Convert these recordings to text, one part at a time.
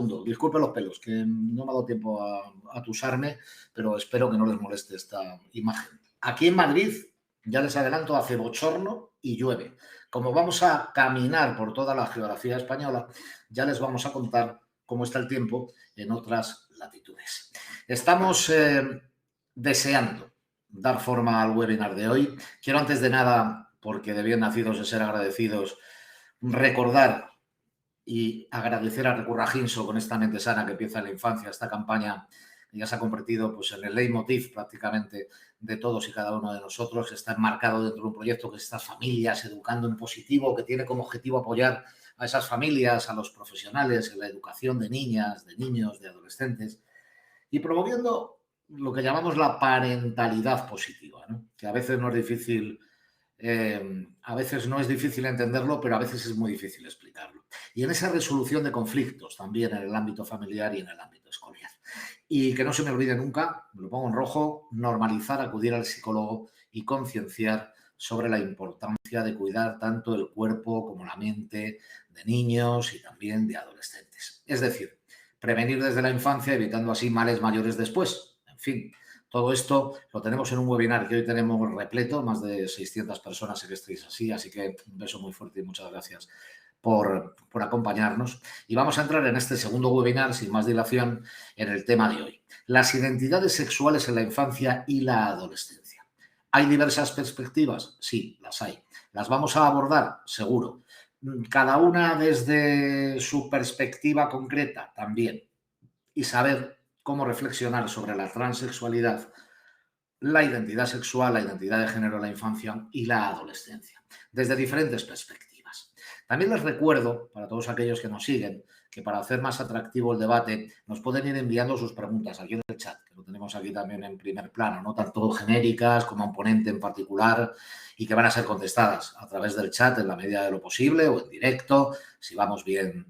segundo. Disculpe los pelos, que no me ha dado tiempo a tusarme, pero espero que no les moleste esta imagen. Aquí en Madrid, ya les adelanto, hace bochorno y llueve. Como vamos a caminar por toda la geografía española, ya les vamos a contar cómo está el tiempo en otras latitudes. Estamos deseando dar forma al webinar de hoy. Quiero antes de nada, porque de bien nacidos de ser agradecidos, recordar y agradecer a Recurra Ginso con esta mente sana que empieza en la infancia, esta campaña que ya se ha convertido pues, en el leitmotiv prácticamente de todos y cada uno de nosotros, está enmarcado dentro de un proyecto que es estas familias educando en positivo, que tiene como objetivo apoyar a esas familias, a los profesionales en la educación de niñas, de niños, de adolescentes y promoviendo lo que llamamos la parentalidad positiva, ¿no? Que a veces no es difícil entenderlo, pero a veces es muy difícil explicarlo. Y en esa resolución de conflictos también en el ámbito familiar y en el ámbito escolar. Y que no se me olvide nunca, me lo pongo en rojo, normalizar acudir al psicólogo y concienciar sobre la importancia de cuidar tanto el cuerpo como la mente de niños y también de adolescentes. Es decir, prevenir desde la infancia, evitando así males mayores después. En fin, todo esto lo tenemos en un webinar que hoy tenemos repleto, más de 600 personas que estéis así que un beso muy fuerte y muchas gracias por acompañarnos. Y vamos a entrar en este segundo webinar, sin más dilación, en el tema de hoy. Las identidades sexuales en la infancia y la adolescencia. ¿Hay diversas perspectivas? Sí, las hay. ¿Las vamos a abordar? Seguro. Cada una desde su perspectiva concreta también. Y saber cómo reflexionar sobre la transexualidad, la identidad sexual, la identidad de género en la infancia y la adolescencia, desde diferentes perspectivas. También les recuerdo, para todos aquellos que nos siguen, que para hacer más atractivo el debate nos pueden ir enviando sus preguntas aquí en el chat, que lo tenemos aquí también en primer plano, ¿no? Tanto genéricas como a un ponente en particular y que van a ser contestadas a través del chat en la medida de lo posible o en directo, si vamos bien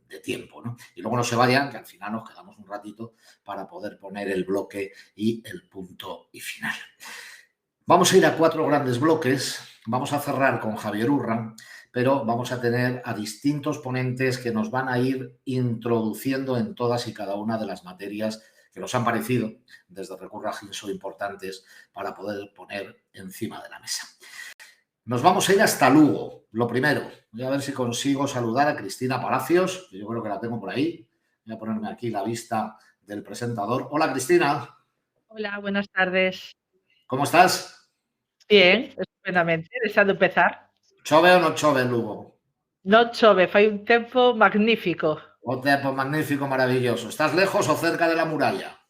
de tiempo, ¿no? Y luego no se vayan, que al final nos quedamos un ratito para poder poner el bloque y el punto y final. Vamos a ir a 4 grandes bloques. Vamos a cerrar con Javier Urra, pero vamos a tener a distintos ponentes que nos van a ir introduciendo en todas y cada una de las materias que nos han parecido desde Recurra Ginso importantes para poder poner encima de la mesa. Nos vamos a ir hasta Lugo. Lo primero, voy a ver si consigo saludar a Cristina Palacios, que yo creo que la tengo por ahí. Voy a ponerme aquí la vista del presentador. Hola, Cristina. Hola, buenas tardes. ¿Cómo estás? Bien, estupendamente. Deseando empezar. Chove o no chove en Lugo? Non chove, fai un tempo magnífico. Un tempo magnífico, maravilloso. ¿Estás lejos o cerca de la muralla?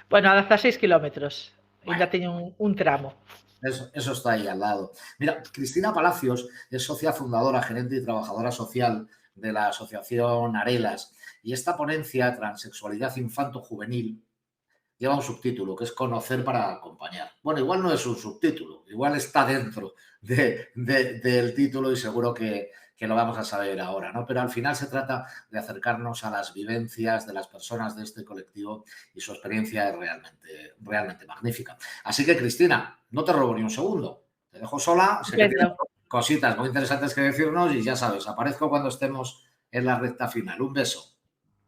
Bueno, a 16 kilómetros. Bueno. Ainda teño un tramo. Eso está ahí al lado. Mira, Cristina Palacios es socia fundadora, gerente y trabajadora social de la asociación Arelas. Y esta ponencia, Transexualidad Infanto-Juvenil, lleva un subtítulo, que es Conocer para acompañar. Bueno, igual no es un subtítulo, igual está dentro del título y seguro que lo vamos a saber ahora, ¿no? Pero al final se trata de acercarnos a las vivencias de las personas de este colectivo y su experiencia es realmente magnífica. Así que, Cristina, no te robo ni un segundo. Te dejo sola, sé que tienes cositas muy interesantes que decirnos y ya sabes, aparezco cuando estemos en la recta final. Un beso.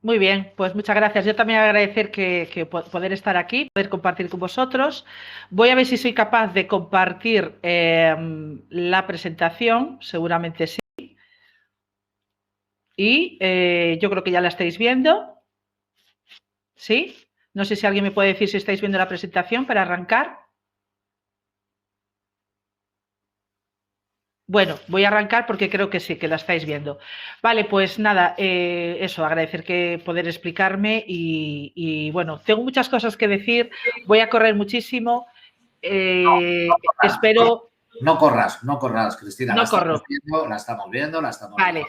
Muy bien, pues muchas gracias. Yo también agradecer que poder estar aquí, poder compartir con vosotros. Voy a ver si soy capaz de compartir la presentación, seguramente sí. Y yo creo que ya la estáis viendo. ¿Sí? No sé si alguien me puede decir si estáis viendo la presentación para arrancar. Bueno, voy a arrancar porque creo que sí, que la estáis viendo. Vale, pues nada, eso, agradecer que poder explicarme y bueno, tengo muchas cosas que decir, voy a correr muchísimo, espero... No corras, Cristina. No corro. La estamos viendo. Vale.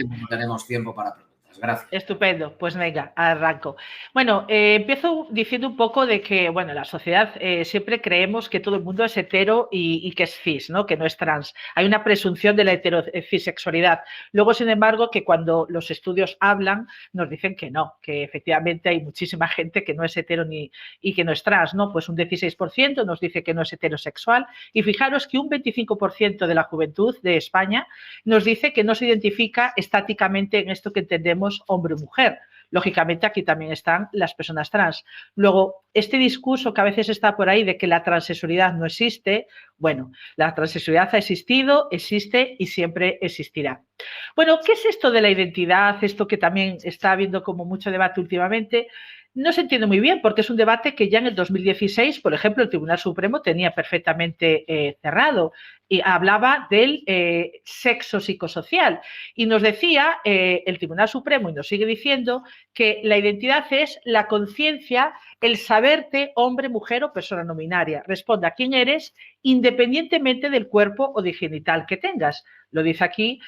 No tenemos tiempo para preguntas. Gracias. Estupendo, pues venga, arranco. Bueno, empiezo diciendo un poco de que, bueno, la sociedad siempre creemos que todo el mundo es hetero y que es cis, ¿no? Que no es trans. Hay una presunción de la heterocisexualidad. Luego, sin embargo, que cuando los estudios hablan, nos dicen que no, que efectivamente hay muchísima gente que no es hetero y que no es trans, ¿no? Pues un 16% nos dice que no es heterosexual y fijaros que un 25% de la juventud de España nos dice que no se identifica estáticamente en esto que entendemos diferenciemos hombre o mujer. Lógicamente, aquí también están las personas trans. Luego, este discurso que a veces está por ahí de que la transexualidad no existe, bueno, la transexualidad ha existido, existe y siempre existirá. Bueno, ¿qué es esto de la identidad? Esto que también está habiendo como mucho debate últimamente. No se entiende muy bien porque es un debate que ya en el 2016, por ejemplo, el Tribunal Supremo tenía perfectamente cerrado y hablaba del sexo psicosocial y nos decía el Tribunal Supremo, y nos sigue diciendo, que la identidad es la conciencia, el saberte hombre, mujer o persona no binaria. Responde a quién eres independientemente del cuerpo o de genital que tengas. Lo dice aquí,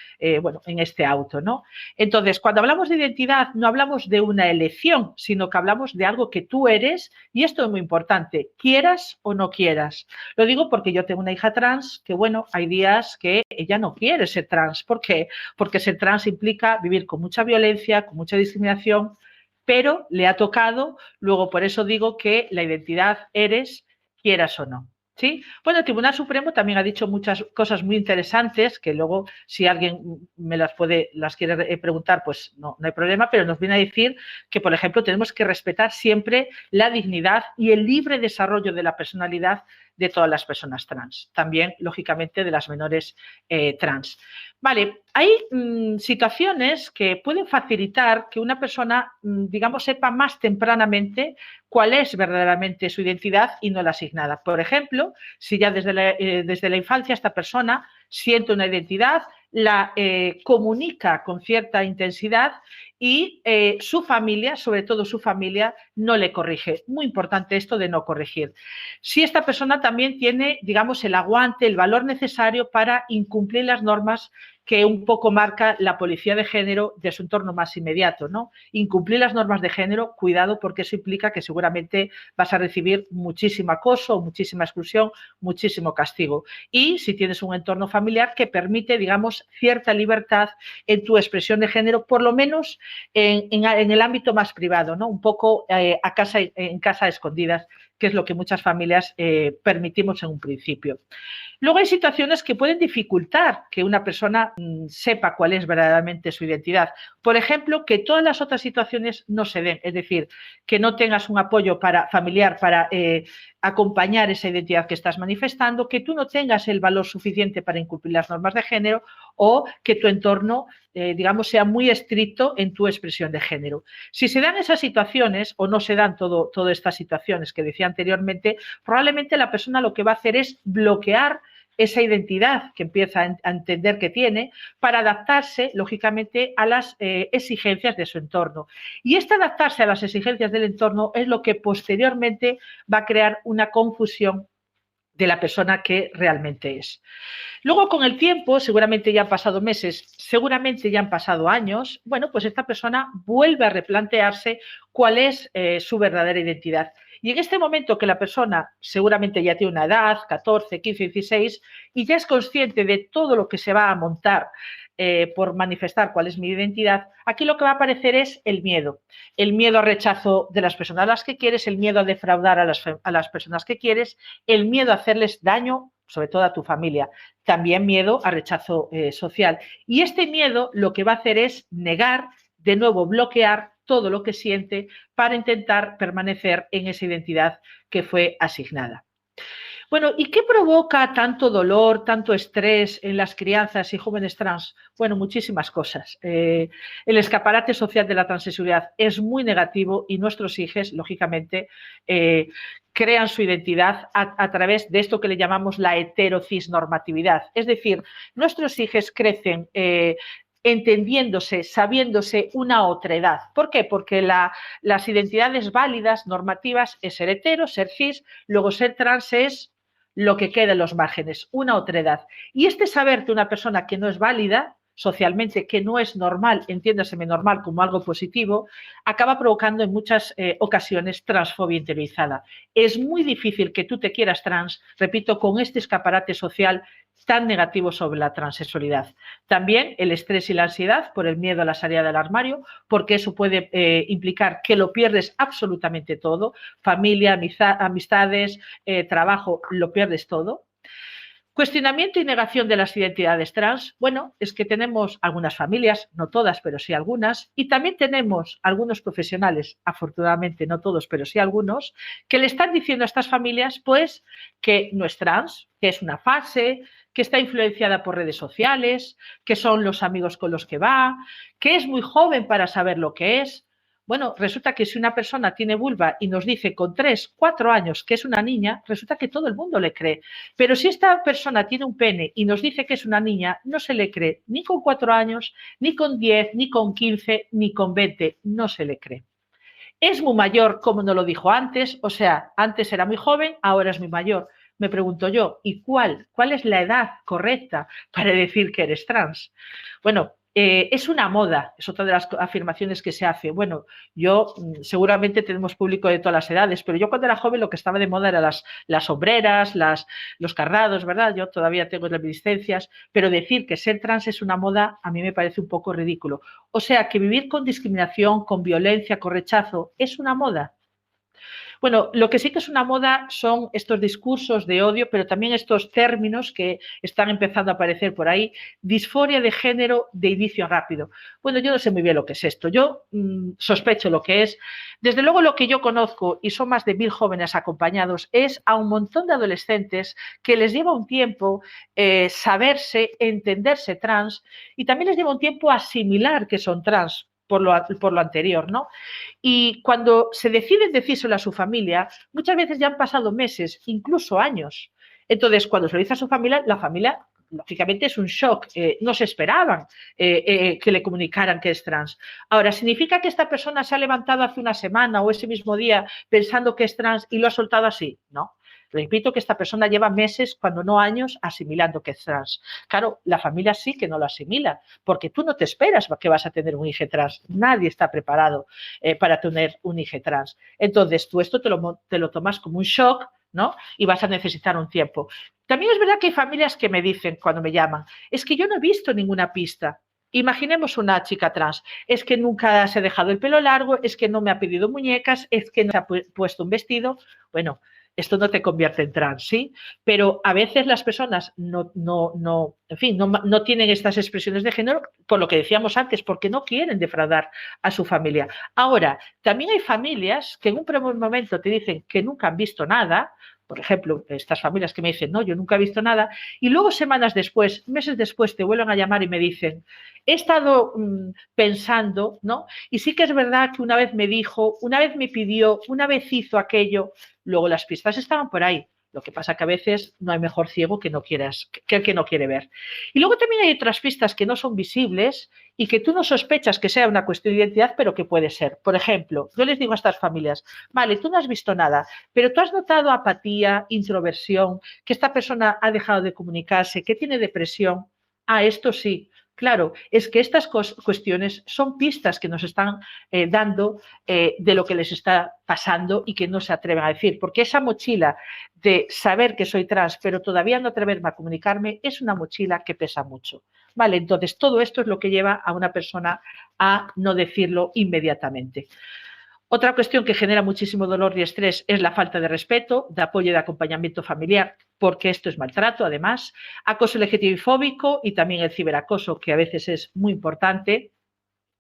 bueno, en este auto, ¿no? Entonces, cuando hablamos de identidad, no hablamos de una elección, sino que hablamos de algo que tú eres, y esto es muy importante, quieras o no quieras. Lo digo porque yo tengo una hija trans que, bueno, hay días que ella no quiere ser trans. ¿Por qué? Porque ser trans implica vivir con mucha violencia, con mucha discriminación, pero le ha tocado. Luego, por eso digo que la identidad eres, quieras o no. ¿Sí? Bueno, el Tribunal Supremo también ha dicho muchas cosas muy interesantes que luego, si alguien me las quiere preguntar, pues no hay problema, pero nos viene a decir que, por ejemplo, tenemos que respetar siempre la dignidad y el libre desarrollo de la personalidad de todas las personas trans, también, lógicamente, de las menores trans. Vale, hay situaciones que pueden facilitar que una persona, digamos, sepa más tempranamente cuál es verdaderamente su identidad y no la asignada. Por ejemplo, si ya desde la infancia esta persona siente una identidad, la comunica con cierta intensidad y su familia, sobre todo su familia, no le corrige. Muy importante esto de no corregir. Si esta persona también tiene, digamos, el aguante, el valor necesario para incumplir las normas que un poco marca la policía de género de su entorno más inmediato, ¿no? Incumplir las normas de género, cuidado, porque eso implica que seguramente vas a recibir muchísimo acoso, muchísima exclusión, muchísimo castigo. Y si tienes un entorno familiar que permite, digamos, cierta libertad en tu expresión de género, por lo menos en el ámbito más privado, ¿no? Un poco en casa escondidas, que es lo que muchas familias permitimos en un principio. Luego hay situaciones que pueden dificultar que una persona sepa cuál es verdaderamente su identidad. Por ejemplo, que todas las otras situaciones no se den, es decir, que no tengas un apoyo familiar para acompañar esa identidad que estás manifestando, que tú no tengas el valor suficiente para incumplir las normas de género o que tu entorno, digamos, sea muy estricto en tu expresión de género. Si se dan esas situaciones o no se dan todas estas situaciones que decía anteriormente, probablemente la persona lo que va a hacer es bloquear esa identidad que empieza a entender que tiene para adaptarse, lógicamente, a las exigencias de su entorno. Y este adaptarse a las exigencias del entorno es lo que posteriormente va a crear una confusión de la persona que realmente es. Luego, con el tiempo, seguramente ya han pasado meses, seguramente ya han pasado años, bueno, pues esta persona vuelve a replantearse cuál es su verdadera identidad. Y en este momento que la persona seguramente ya tiene una edad, 14, 15, 16, y ya es consciente de todo lo que se va a montar por manifestar cuál es mi identidad, aquí lo que va a aparecer es el miedo al rechazo de las personas a las que quieres, el miedo a defraudar a las personas que quieres, el miedo a hacerles daño, sobre todo a tu familia, también miedo a rechazo social. Y este miedo lo que va a hacer es negar, de nuevo bloquear todo lo que siente para intentar permanecer en esa identidad que fue asignada. Bueno, ¿y qué provoca tanto dolor, tanto estrés en las crianzas y jóvenes trans? Bueno, muchísimas cosas. El escaparate social de la transexualidad es muy negativo y nuestros hijos, lógicamente, crean su identidad a través de esto que le llamamos la heterocisnormatividad. Es decir, nuestros hijos crecen entendiéndose, sabiéndose una otra edad. ¿Por qué? Porque las identidades válidas, normativas, es ser hetero, ser cis, luego ser trans es lo que queda en los márgenes, una otra edad. Y este saber que una persona que no es válida socialmente, que no es normal, entiéndaseme normal como algo positivo, acaba provocando en muchas ocasiones transfobia interiorizada. Es muy difícil que tú te quieras trans, repito, con este escaparate social tan negativo sobre la transexualidad. También el estrés y la ansiedad por el miedo a la salida del armario, porque eso puede implicar que lo pierdes absolutamente todo, familia, amistades, trabajo, lo pierdes todo. Cuestionamiento y negación de las identidades trans. Bueno, es que tenemos algunas familias, no todas, pero sí algunas, y también tenemos algunos profesionales, afortunadamente no todos, pero sí algunos, que le están diciendo a estas familias, pues, que no es trans, que es una fase, que está influenciada por redes sociales, que son los amigos con los que va, que es muy joven para saber lo que es. Bueno, resulta que si una persona tiene vulva y nos dice con 3, 4 años que es una niña, resulta que todo el mundo le cree. Pero si esta persona tiene un pene y nos dice que es una niña, no se le cree ni con 4 años, ni con 10, ni con 15, ni con 20. No se le cree. Es muy mayor, como nos lo dijo antes, o sea, antes era muy joven, ahora es muy mayor. Me pregunto yo, ¿y cuál es la edad correcta para decir que eres trans? Bueno, es una moda, es otra de las afirmaciones que se hace. Bueno, yo seguramente tenemos público de todas las edades, pero yo cuando era joven lo que estaba de moda eran las sombreras, los cardados, ¿verdad? Yo todavía tengo reminiscencias, pero decir que ser trans es una moda a mí me parece un poco ridículo. O sea, que vivir con discriminación, con violencia, con rechazo, es una moda. Bueno, lo que sí que es una moda son estos discursos de odio, pero también estos términos que están empezando a aparecer por ahí. Disforia de género de inicio rápido. Bueno, yo no sé muy bien lo que es esto. Yo sospecho lo que es. Desde luego lo que yo conozco, y son más de 1000 jóvenes acompañados, es a un montón de adolescentes que les lleva un tiempo saberse, entenderse trans, y también les lleva un tiempo asimilar que son trans por lo anterior, ¿no? Y cuando se deciden decírselo a su familia, muchas veces ya han pasado meses, incluso años. Entonces, cuando se lo dice a su familia, la familia, lógicamente, es un shock. No se esperaban que le comunicaran que es trans. Ahora, ¿significa que esta persona se ha levantado hace una semana o ese mismo día pensando que es trans y lo ha soltado así? No. Repito que esta persona lleva meses, cuando no años, asimilando que es trans. Claro, la familia sí que no lo asimila, porque tú no te esperas que vas a tener un hijo trans. Nadie está preparado para tener un hijo trans. Entonces, tú esto te lo tomas como un shock, ¿no? Y vas a necesitar un tiempo. También es verdad que hay familias que me dicen cuando me llaman, es que yo no he visto ninguna pista. Imaginemos una chica trans, es que nunca se ha dejado el pelo largo, es que no me ha pedido muñecas, es que no se ha puesto un vestido. Bueno, esto no te convierte en trans, ¿sí? Pero a veces las personas en fin, no tienen estas expresiones de género por lo que decíamos antes, porque no quieren defraudar a su familia. Ahora, también hay familias que en un primer momento te dicen que nunca han visto nada, por ejemplo, estas familias que me dicen, no, yo nunca he visto nada, y luego semanas después, meses después, te vuelven a llamar y me dicen, he estado pensando, ¿no? Y sí que es verdad que una vez me dijo, una vez me pidió, una vez hizo aquello, luego las pistas estaban por ahí. Lo que pasa que a veces no hay mejor ciego que el que no quiere ver. Y luego también hay otras pistas que no son visibles y que tú no sospechas que sea una cuestión de identidad, pero que puede ser. Por ejemplo, yo les digo a estas familias, vale, tú no has visto nada, pero tú has notado apatía, introversión, que esta persona ha dejado de comunicarse, que tiene depresión. Ah, esto sí. Claro, es que estas cuestiones son pistas que nos están dando de lo que les está pasando y que no se atreven a decir, porque esa mochila de saber que soy trans, pero todavía no atreverme a comunicarme, es una mochila que pesa mucho. Vale, entonces todo esto es lo que lleva a una persona a no decirlo inmediatamente. Otra cuestión que genera muchísimo dolor y estrés es la falta de respeto, de apoyo y de acompañamiento familiar, porque esto es maltrato, además, acoso LGTBI fóbico y también el ciberacoso, que a veces es muy importante.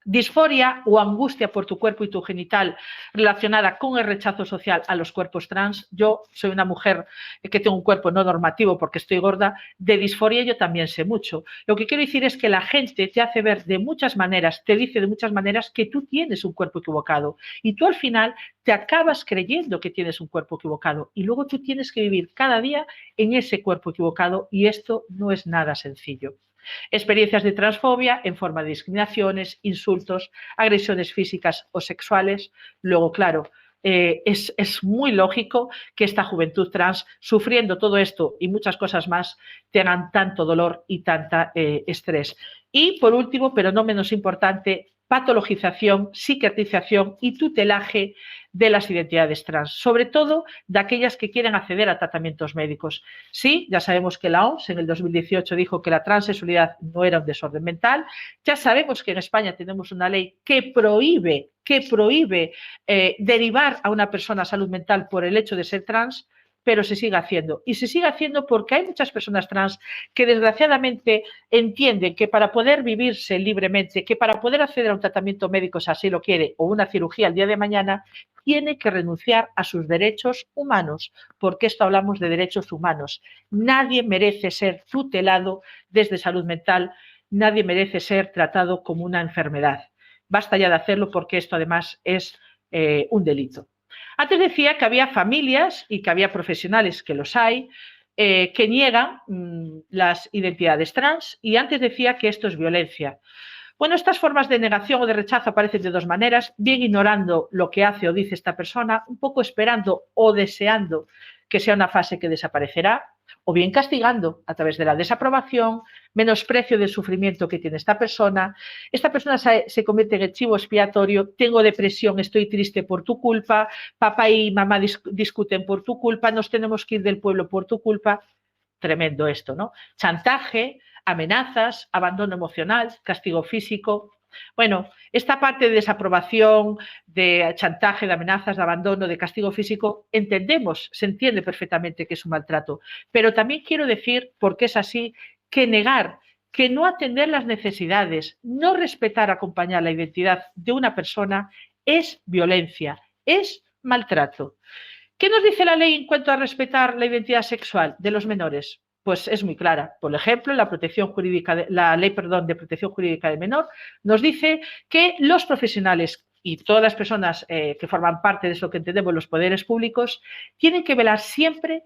Disforia o angustia por tu cuerpo y tu genital relacionada con el rechazo social a los cuerpos trans. Yo soy una mujer que tengo un cuerpo no normativo porque estoy gorda. De disforia yo también sé mucho. Lo que quiero decir es que la gente te hace ver de muchas maneras, te dice de muchas maneras que tú tienes un cuerpo equivocado y tú al final te acabas creyendo que tienes un cuerpo equivocado y luego tú tienes que vivir cada día en ese cuerpo equivocado y esto no es nada sencillo. Experiencias de transfobia en forma de discriminaciones, insultos, agresiones físicas o sexuales. Luego, claro, es muy lógico que esta juventud trans, sufriendo todo esto y muchas cosas más, tengan tanto dolor y tanta estrés. Y por último, pero no menos importante, patologización, psiquiatrización y tutelaje de las identidades trans, sobre todo de aquellas que quieren acceder a tratamientos médicos. Sí, ya sabemos que la OMS en el 2018 dijo que la transexualidad no era un desorden mental, ya sabemos que en España tenemos una ley que prohíbe derivar a una persona a salud mental por el hecho de ser trans, pero se sigue haciendo. Y se sigue haciendo porque hay muchas personas trans que desgraciadamente entienden que para poder vivirse libremente, que para poder acceder a un tratamiento médico si así lo quiere o una cirugía el día de mañana, tiene que renunciar a sus derechos humanos, porque esto hablamos de derechos humanos. Nadie merece ser tutelado desde salud mental, nadie merece ser tratado como una enfermedad. Basta ya de hacerlo porque esto además es un delito. Antes decía que había familias y que había profesionales, que los hay, que niegan las identidades trans, y antes decía que esto es violencia. Bueno, estas formas de negación o de rechazo aparecen de dos maneras, bien ignorando lo que hace o dice esta persona, un poco esperando o deseando que sea una fase que desaparecerá, o bien castigando a través de la desaprobación, menosprecio del sufrimiento que tiene esta persona se convierte en el chivo expiatorio, tengo depresión, estoy triste por tu culpa, papá y mamá discuten por tu culpa, nos tenemos que ir del pueblo por tu culpa. Tremendo esto, ¿no? Chantaje, amenazas, abandono emocional, castigo físico. Bueno, esta parte de desaprobación, de chantaje, de amenazas, de abandono, de castigo físico, entendemos, se entiende perfectamente que es un maltrato, pero también quiero decir, porque es así, que negar, que no atender las necesidades, no respetar, acompañar la identidad de una persona es violencia, es maltrato. ¿Qué nos dice la ley en cuanto a respetar la identidad sexual de los menores? Pues es muy clara. Por ejemplo, la ley de protección jurídica del menor nos dice que los profesionales y todas las personas que forman parte de eso que entendemos los poderes públicos tienen que velar siempre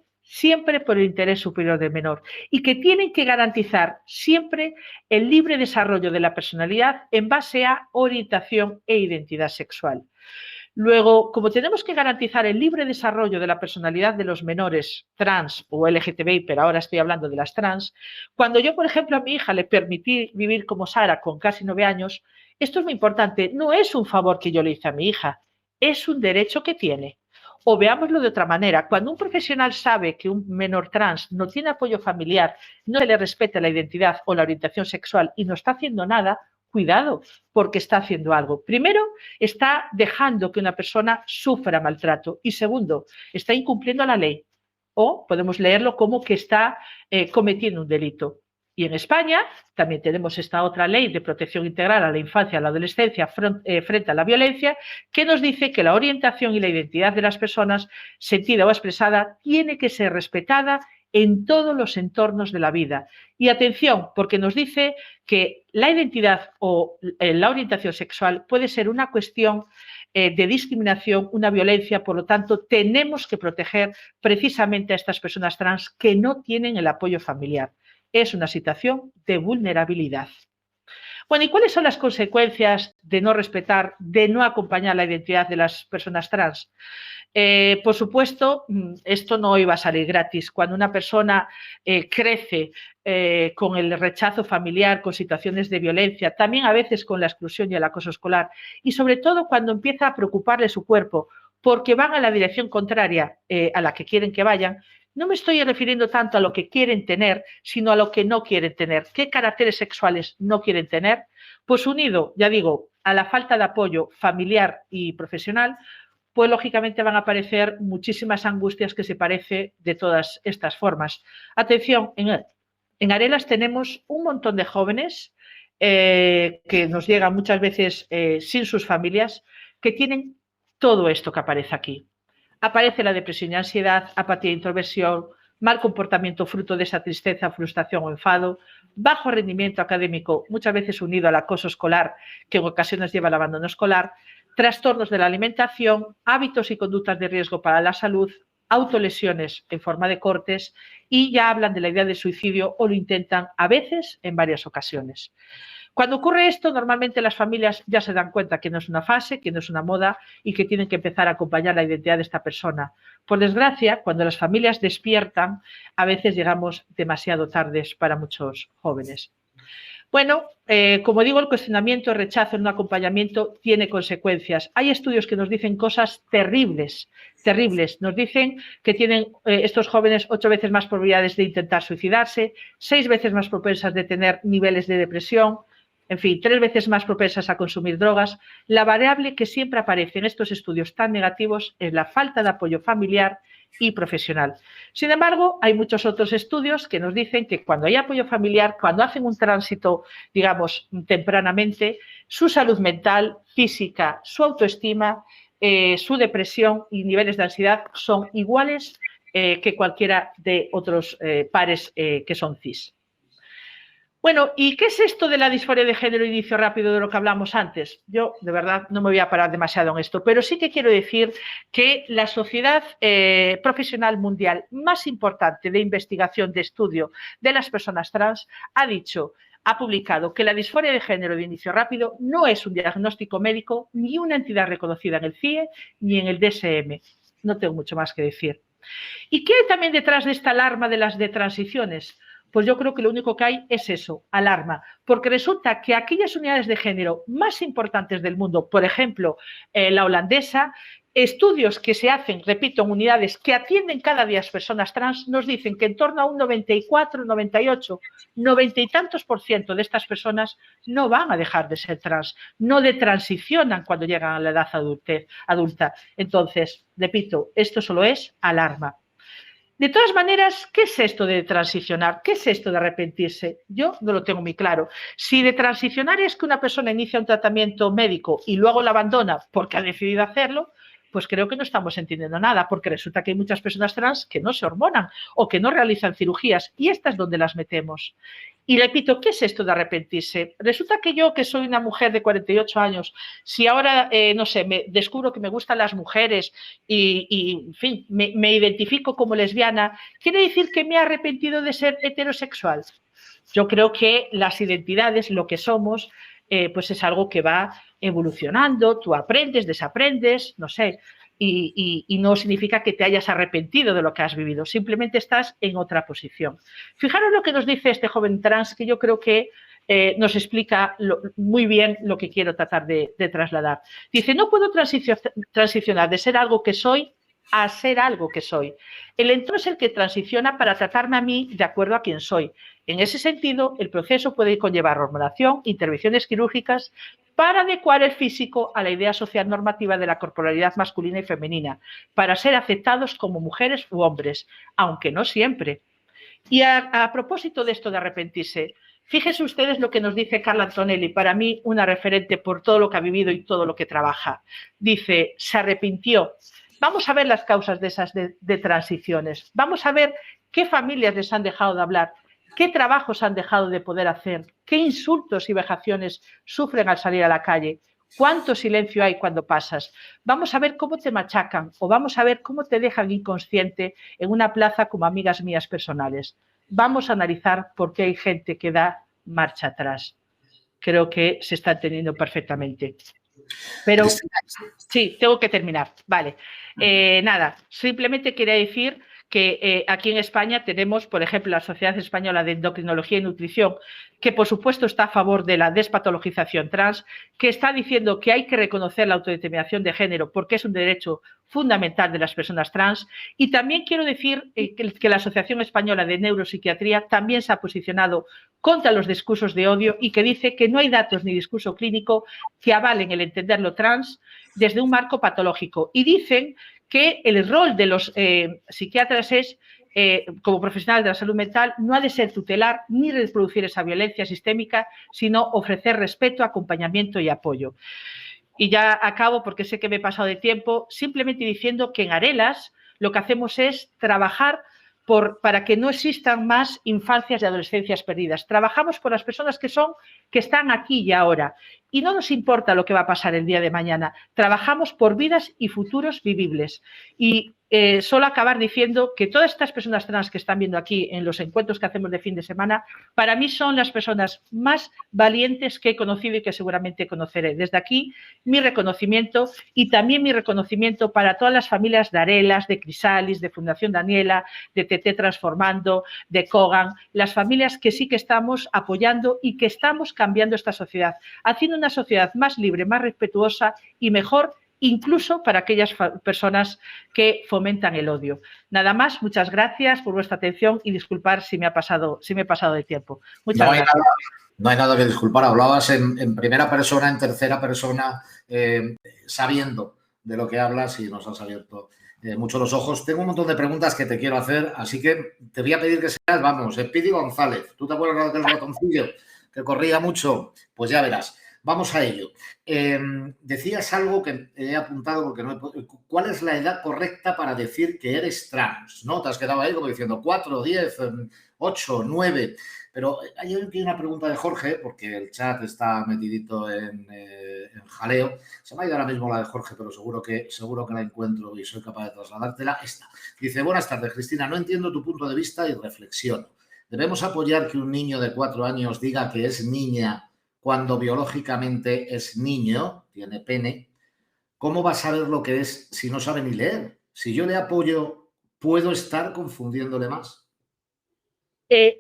por el interés superior del menor y que tienen que garantizar siempre el libre desarrollo de la personalidad en base a orientación e identidad sexual. Luego, como tenemos que garantizar el libre desarrollo de la personalidad de los menores trans o LGTBI, pero ahora estoy hablando de las trans, cuando yo, por ejemplo, a mi hija le permití vivir como Sara con casi 9 años, esto es muy importante, no es un favor que yo le hice a mi hija, es un derecho que tiene. O veámoslo de otra manera, cuando un profesional sabe que un menor trans no tiene apoyo familiar, no se le respeta la identidad o la orientación sexual y no está haciendo nada, cuidado, porque está haciendo algo. Primero, está dejando que una persona sufra maltrato y segundo, está incumpliendo la ley o podemos leerlo como que está cometiendo un delito. Y en España también tenemos esta otra ley de protección integral a la infancia y a la adolescencia frente a la violencia que nos dice que la orientación y la identidad de las personas, sentida o expresada, tiene que ser respetada en todos los entornos de la vida. Y atención, porque nos dice que la identidad o la orientación sexual puede ser una cuestión de discriminación, una violencia, por lo tanto, tenemos que proteger precisamente a estas personas trans que no tienen el apoyo familiar. Es una situación de vulnerabilidad. Bueno, ¿y cuáles son las consecuencias de no respetar, de no acompañar la identidad de las personas trans? Por supuesto, esto no iba a salir gratis. Cuando una persona crece con el rechazo familiar, con situaciones de violencia, también a veces con la exclusión y el acoso escolar, y sobre todo cuando empieza a preocuparle su cuerpo porque van a la dirección contraria a la que quieren que vayan, no me estoy refiriendo tanto a lo que quieren tener, sino a lo que no quieren tener. ¿Qué caracteres sexuales no quieren tener? Pues unido, ya digo, a la falta de apoyo familiar y profesional, pues lógicamente van a aparecer muchísimas angustias que se parecen de todas estas formas. Atención, en Arelas tenemos un montón de jóvenes que nos llegan muchas veces sin sus familias, que tienen todo esto que aparece aquí. Aparece la depresión y ansiedad, apatía e introversión, mal comportamiento fruto de esa tristeza, frustración o enfado, bajo rendimiento académico, muchas veces unido al acoso escolar, que en ocasiones lleva al abandono escolar, trastornos de la alimentación, hábitos y conductas de riesgo para la salud, autolesiones en forma de cortes y ya hablan de la idea de suicidio o lo intentan a veces en varias ocasiones. Cuando ocurre esto, normalmente las familias ya se dan cuenta que no es una fase, que no es una moda y que tienen que empezar a acompañar la identidad de esta persona. Por desgracia, cuando las familias despiertan, a veces llegamos demasiado tardes para muchos jóvenes. Bueno, como digo, el cuestionamiento, el rechazo en un acompañamiento tiene consecuencias. Hay estudios que nos dicen cosas terribles, terribles. Nos dicen que tienen estos jóvenes 8 veces más probabilidades de intentar suicidarse, 6 veces más propensas de tener niveles de depresión, en fin, 3 veces más propensas a consumir drogas. La variable que siempre aparece en estos estudios tan negativos es la falta de apoyo familiar y profesional. Sin embargo, hay muchos otros estudios que nos dicen que cuando hay apoyo familiar, cuando hacen un tránsito, digamos, tempranamente, su salud mental, física, su autoestima, su depresión y niveles de ansiedad son iguales que cualquiera de otros pares que son cis. Bueno, ¿y qué es esto de la disforia de género e inicio rápido de lo que hablamos antes? Yo, de verdad, no me voy a parar demasiado en esto, pero sí que quiero decir que la sociedad profesional mundial más importante de investigación, de estudio de las personas trans, ha publicado que la disforia de género de inicio rápido no es un diagnóstico médico ni una entidad reconocida en el CIE ni en el DSM. No tengo mucho más que decir. ¿Y qué hay también detrás de esta alarma de las de transiciones? Pues yo creo que lo único que hay es eso, alarma, porque resulta que aquellas unidades de género más importantes del mundo, por ejemplo, la holandesa, estudios que se hacen, repito, en unidades que atienden cada día a las personas trans, nos dicen que en torno a un 94, 98, 90 y tantos % de estas personas no van a dejar de ser trans, no detransicionan cuando llegan a la edad adulta. Entonces, repito, esto solo es alarma. De todas maneras, ¿qué es esto de transicionar? ¿Qué es esto de arrepentirse? Yo no lo tengo muy claro. Si de transicionar es que una persona inicia un tratamiento médico y luego lo abandona porque ha decidido hacerlo, pues creo que no estamos entendiendo nada, porque resulta que hay muchas personas trans que no se hormonan o que no realizan cirugías, y estas es donde las metemos. Y repito, ¿qué es esto de arrepentirse? Resulta que yo, que soy una mujer de 48 años, si ahora, no sé, me descubro que me gustan las mujeres y en fin, me identifico como lesbiana, ¿quiere decir que me he arrepentido de ser heterosexual? Yo creo que las identidades, lo que somos, pues es algo que va evolucionando, tú aprendes, desaprendes, no sé, y no significa que te hayas arrepentido de lo que has vivido, simplemente estás en otra posición. Fijaros lo que nos dice este joven trans, que yo creo que nos explica muy bien lo que quiero tratar de trasladar. Dice, no puedo transicionar de ser algo que soy a ser algo que soy. El entorno es el que transiciona para tratarme a mí de acuerdo a quién soy. En ese sentido, el proceso puede conllevar hormonación, intervenciones quirúrgicas para adecuar el físico a la idea social normativa de la corporalidad masculina y femenina, para ser aceptados como mujeres u hombres, aunque no siempre. Y a propósito de esto de arrepentirse, fíjense ustedes lo que nos dice Carla Antonelli, para mí una referente por todo lo que ha vivido y todo lo que trabaja. Dice, se arrepintió. Vamos a ver las causas de esas de transiciones. Vamos a ver qué familias les han dejado de hablar, qué trabajos han dejado de poder hacer, qué insultos y vejaciones sufren al salir a la calle, cuánto silencio hay cuando pasas. Vamos a ver cómo te machacan o vamos a ver cómo te dejan inconsciente en una plaza como amigas mías personales. Vamos a analizar por qué hay gente que da marcha atrás. Creo que se está entendiendo perfectamente. Pero sí, tengo que terminar. Vale. Nada, simplemente quería decir que aquí en España tenemos, por ejemplo, la Sociedad Española de Endocrinología y Nutrición, que por supuesto está a favor de la despatologización trans, que está diciendo que hay que reconocer la autodeterminación de género porque es un derecho fundamental de las personas trans. Y también quiero decir que la Asociación Española de Neuropsiquiatría también se ha posicionado contra los discursos de odio y que dice que no hay datos ni discurso clínico que avalen el entenderlo trans desde un marco patológico. Y dicen que el rol de los psiquiatras es, como profesionales de la salud mental, no ha de ser tutelar ni reproducir esa violencia sistémica, sino ofrecer respeto, acompañamiento y apoyo. Y ya acabo porque sé que me he pasado de tiempo, simplemente diciendo que en Arelas lo que hacemos es trabajar para que no existan más infancias y adolescencias perdidas. Trabajamos por las personas que están aquí y ahora. Y no nos importa lo que va a pasar el día de mañana. Trabajamos por vidas y futuros vivibles. Y solo acabar diciendo que todas estas personas trans que están viendo aquí en los encuentros que hacemos de fin de semana, para mí son las personas más valientes que he conocido y que seguramente conoceré. Desde aquí, mi reconocimiento y también mi reconocimiento para todas las familias de Arelas, de Crisalis, de Fundación Daniela, de TT Transformando, de Kogan, las familias que sí que estamos apoyando y que estamos cambiando esta sociedad, haciendo una sociedad más libre, más respetuosa y mejor, incluso para aquellas personas que fomentan el odio. Nada más, muchas gracias por vuestra atención y disculpar si me he pasado de tiempo. Muchas gracias. No hay nada que disculpar, hablabas en primera persona, en tercera persona, sabiendo de lo que hablas y nos has abierto mucho los ojos. Tengo un montón de preguntas que te quiero hacer, así que te voy a pedir que seas, vamos, Speedy González. ¿Tú te acuerdas del ratoncillo que corría mucho? Pues ya verás. Vamos a ello. Decías algo que he apuntado porque no he... ¿Cuál es la edad correcta para decir que eres trans? ¿No? Te has quedado ahí como diciendo 4, 10, 8, 9... Pero hay aquí una pregunta de Jorge, porque el chat está metidito en jaleo. Se me ha ido ahora mismo la de Jorge, pero seguro que la encuentro y soy capaz de trasladártela. Esta. Dice, buenas tardes, Cristina. No entiendo tu punto de vista y reflexiono. ¿Debemos apoyar que un niño de 4 años diga que es niña cuando biológicamente es niño, tiene pene? ¿Cómo va a saber lo que es si no sabe ni leer? Si yo le apoyo, ¿puedo estar confundiéndole más?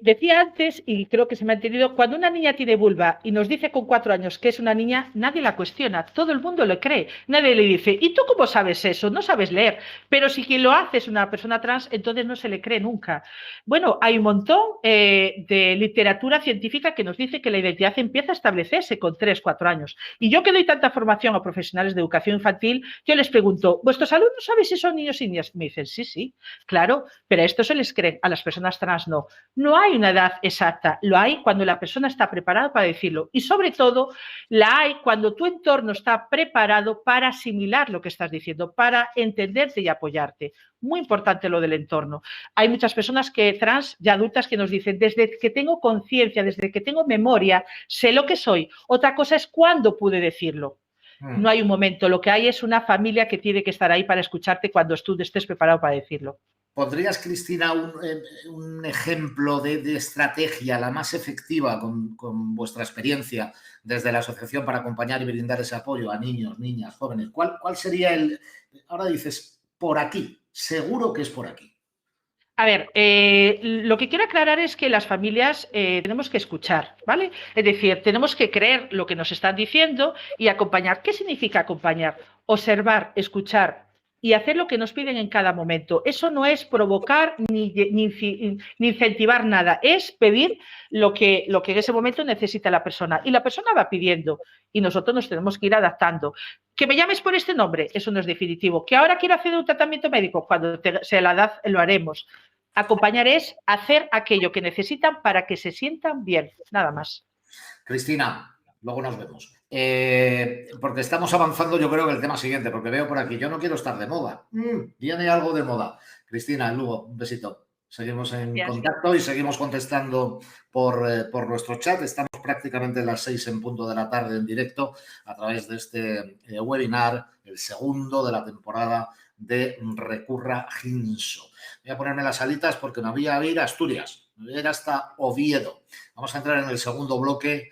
Decía antes, y creo que se me ha entendido, cuando una niña tiene vulva y nos dice con 4 años que es una niña, nadie la cuestiona, todo el mundo le cree, nadie le dice, ¿y tú cómo sabes eso? No sabes leer, pero si quien lo hace es una persona trans, entonces no se le cree nunca. Bueno, hay un montón de literatura científica que nos dice que la identidad empieza a establecerse con 3, 4 años. Y yo que doy tanta formación a profesionales de educación infantil, yo les pregunto, ¿vuestros alumnos saben si son niños y niñas? Me dicen, sí, sí, claro, pero a esto se les cree, a las personas trans no. No hay una edad exacta, lo hay cuando la persona está preparada para decirlo y sobre todo la hay cuando tu entorno está preparado para asimilar lo que estás diciendo, para entenderte y apoyarte. Muy importante lo del entorno. Hay muchas personas que trans, ya adultas, que nos dicen, desde que tengo conciencia, desde que tengo memoria, sé lo que soy. Otra cosa es cuándo pude decirlo. No hay un momento, lo que hay es una familia que tiene que estar ahí para escucharte cuando tú estés preparado para decirlo. ¿Podrías, Cristina, un ejemplo de estrategia la más efectiva con vuestra experiencia desde la asociación para acompañar y brindar ese apoyo a niños, niñas, jóvenes? ¿Cuál sería el...? Ahora dices, por aquí, seguro que es por aquí. A ver, lo que quiero aclarar es que las familias tenemos que escuchar, ¿vale? Es decir, tenemos que creer lo que nos están diciendo y acompañar. ¿Qué significa acompañar? Observar, escuchar y hacer lo que nos piden en cada momento. Eso no es provocar ni incentivar nada, es pedir lo que en ese momento necesita la persona. Y la persona va pidiendo y nosotros nos tenemos que ir adaptando. Que me llames por este nombre, eso no es definitivo. Que ahora quiero hacer un tratamiento médico, cuando sea la edad lo haremos. Acompañar es hacer aquello que necesitan para que se sientan bien, nada más. Cristina, luego nos vemos. Porque estamos avanzando, yo creo que el tema siguiente, porque veo por aquí, yo no quiero estar de moda. Viene algo de moda. Cristina, Lugo, un besito. Seguimos en contacto y seguimos contestando por nuestro chat. Estamos prácticamente a las 6 en punto de la tarde en directo a través de este webinar, el segundo de la temporada de Recurra Ginso. Voy a ponerme las alitas porque me voy a ir a Asturias, me voy a ir hasta Oviedo. Vamos a entrar en el segundo bloque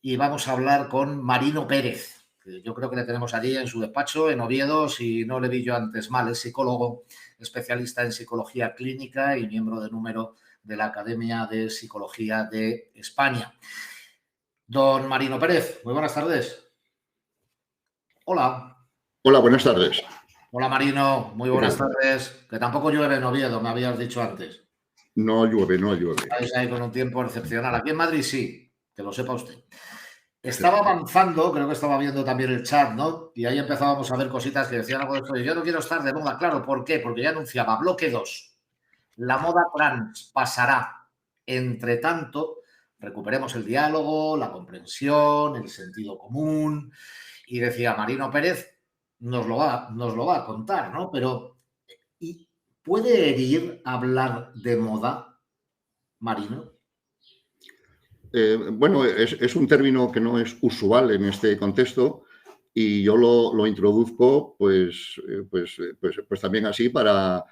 y vamos a hablar con Marino Pérez, que yo creo que le tenemos allí en su despacho, en Oviedo, si no le vi yo antes mal. Es psicólogo, especialista en psicología clínica y miembro de número de la Academia de Psicología de España. Don Marino Pérez, muy buenas tardes. Hola. Hola, buenas tardes. Hola Marino, muy buenas tardes. Que tampoco llueve en Oviedo, me habías dicho antes. No llueve, no llueve. Estáis ahí con un tiempo excepcional. Aquí en Madrid sí, que lo sepa usted. Estaba avanzando, creo que estaba viendo también el chat, ¿no? Y ahí empezábamos a ver cositas que decían algo de esto. Y yo no quiero estar de moda, claro. ¿Por qué? Porque ya anunciaba bloque 2. La moda trans pasará. Entre tanto, recuperemos el diálogo, la comprensión, el sentido común. Y decía Marino Pérez, nos lo va a contar, ¿no? Pero, ¿y puede herir hablar de moda, Marino? Bueno, es un término que no es usual en este contexto y yo lo introduzco pues también así para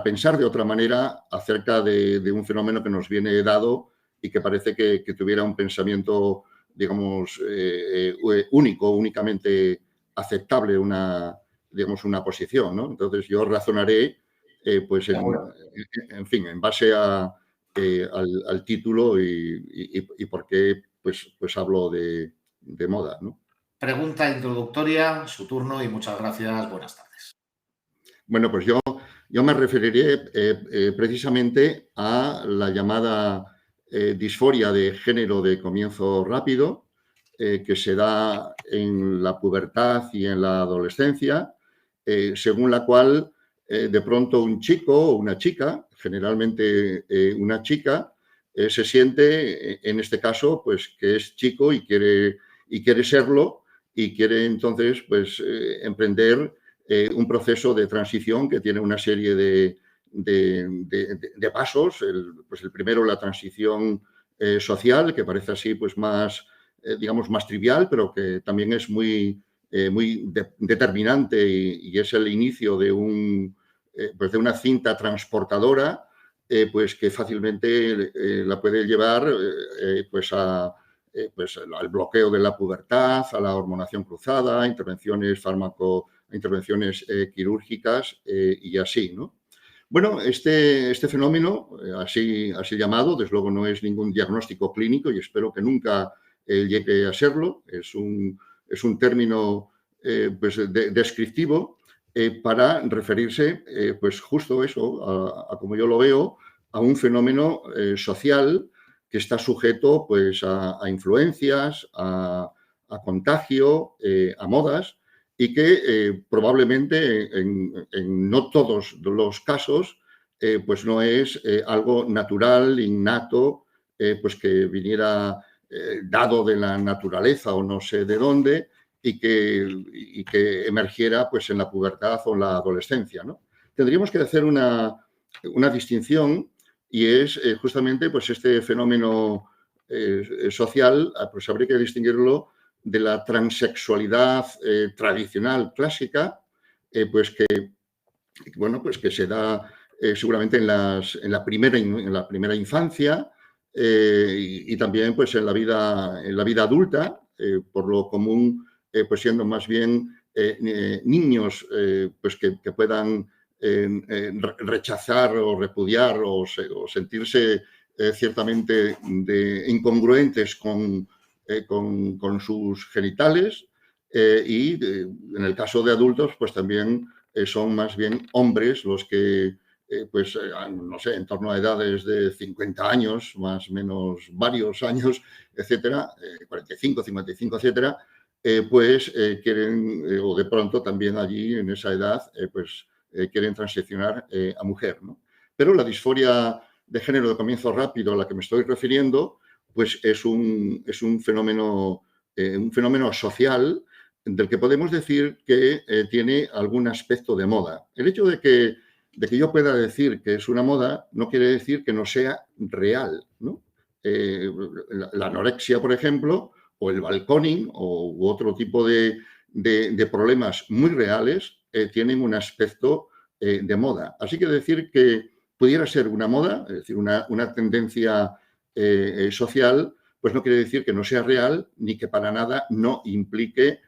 pensar de otra manera acerca de un fenómeno que nos viene dado y que parece que tuviera un pensamiento, digamos, únicamente aceptable, una posición, ¿no? Entonces yo razonaré, pues en fin, en base al título y por qué pues hablo de moda, ¿no? Pregunta introductoria, su turno y muchas gracias. Buenas tardes. Bueno, pues yo me referiré precisamente a la llamada disforia de género de comienzo rápido que se da en la pubertad y en la adolescencia, según la cual de pronto un chico o una chica, generalmente una chica, se siente, en este caso, pues que es chico y quiere serlo, y quiere entonces pues, emprender un proceso de transición que tiene una serie de pasos. El primero, la transición social, que parece así pues más, digamos, más trivial, pero que también es muy determinante y es el inicio de, pues de una cinta transportadora pues que fácilmente la puede llevar pues al bloqueo de la pubertad, a la hormonación cruzada, intervenciones quirúrgicas y así, ¿no? Bueno, este fenómeno, así llamado, desde luego no es ningún diagnóstico clínico y espero que nunca llegue a serlo. Es un término pues descriptivo para referirse, pues justo eso, a como yo lo veo, a un fenómeno social que está sujeto pues a influencias, a contagio, a modas, y que probablemente en no todos los casos pues no es algo natural, innato, pues que viniera dado de la naturaleza o no sé de dónde, y que emergiera pues en la pubertad o en la adolescencia, ¿no? Tendríamos que hacer una distinción, y es justamente pues este fenómeno social, pues habría que distinguirlo de la transexualidad tradicional, clásica, pues que se da seguramente en la primera infancia y también pues en la vida adulta, por lo común pues siendo más bien niños pues que puedan rechazar o repudiar o sentirse ciertamente incongruentes con sus genitales y en el caso de adultos pues también son más bien hombres los que no sé, en torno a edades de 50 años, más o menos varios años, etcétera, 45, 55, etcétera, quieren, o de pronto también allí en esa edad, quieren transicionar a mujer, ¿no? Pero la disforia de género de comienzo rápido a la que me estoy refiriendo, pues es un fenómeno social del que podemos decir que tiene algún aspecto de moda. El hecho de que yo pueda decir que es una moda no quiere decir que no sea real, ¿no? La anorexia, por ejemplo, o el balconing u otro tipo de problemas muy reales tienen un aspecto de moda. Así que decir que pudiera ser una moda, es decir, una tendencia social, pues no quiere decir que no sea real ni que para nada no implique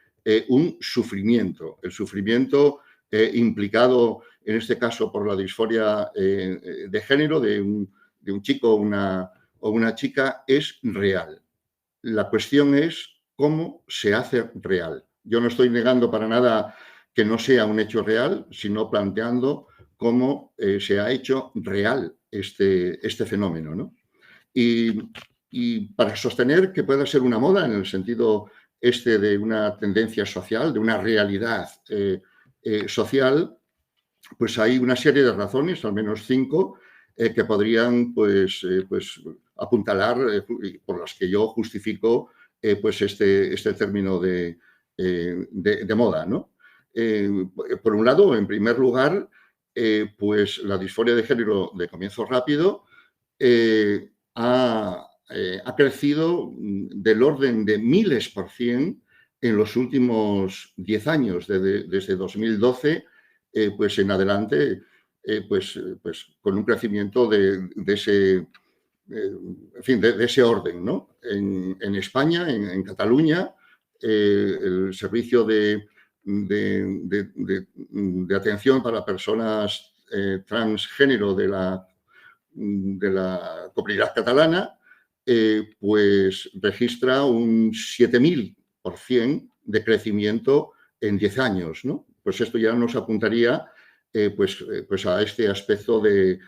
un sufrimiento. El sufrimiento implicado, en este caso, por la disforia de género de un chico o una chica es real. La cuestión es cómo se hace real. Yo no estoy negando para nada que no sea un hecho real, sino planteando cómo se ha hecho real este fenómeno, ¿no? Y para sostener que pueda ser una moda en el sentido de una tendencia social, de una realidad social, pues hay una serie de razones, al menos 5, que podrían pues apuntalar, por las que yo justifico pues este término de moda, ¿no? Por un lado, en primer lugar, pues la disforia de género de comienzo rápido ha crecido del orden de miles % en los últimos 10 años, desde 2012 pues en adelante, pues con un crecimiento de ese orden, ¿no? En España, en Cataluña, el servicio de atención para personas transgénero de la Comunidad Catalana, pues registra un 7000% de crecimiento en 10 años, ¿no? Pues esto ya nos apuntaría pues a este aspecto de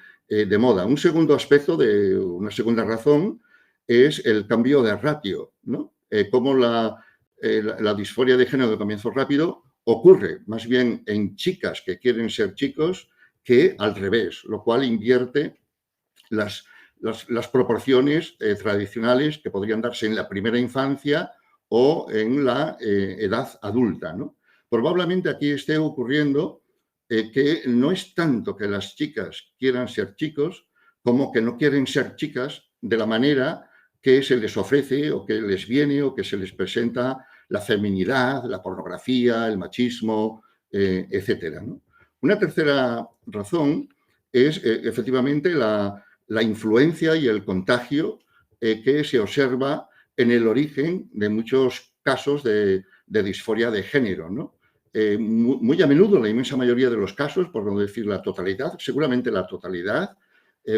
moda. Un segundo aspecto, una segunda razón, es el cambio de ratio, ¿no? Cómo la disforia de género de comienzo rápido ocurre más bien en chicas que quieren ser chicos que al revés, lo cual invierte las proporciones tradicionales que podrían darse en la primera infancia o en la edad adulta, ¿no? Probablemente aquí esté ocurriendo que no es tanto que las chicas quieran ser chicos como que no quieren ser chicas de la manera que se les ofrece o que les viene o que se les presenta la feminidad, la pornografía, el machismo, etcétera, ¿no? Una tercera razón es efectivamente la influencia y el contagio que se observa en el origen de muchos casos de disforia de género, ¿no? Muy a menudo, la inmensa mayoría de los casos, por no decir la totalidad, seguramente la totalidad,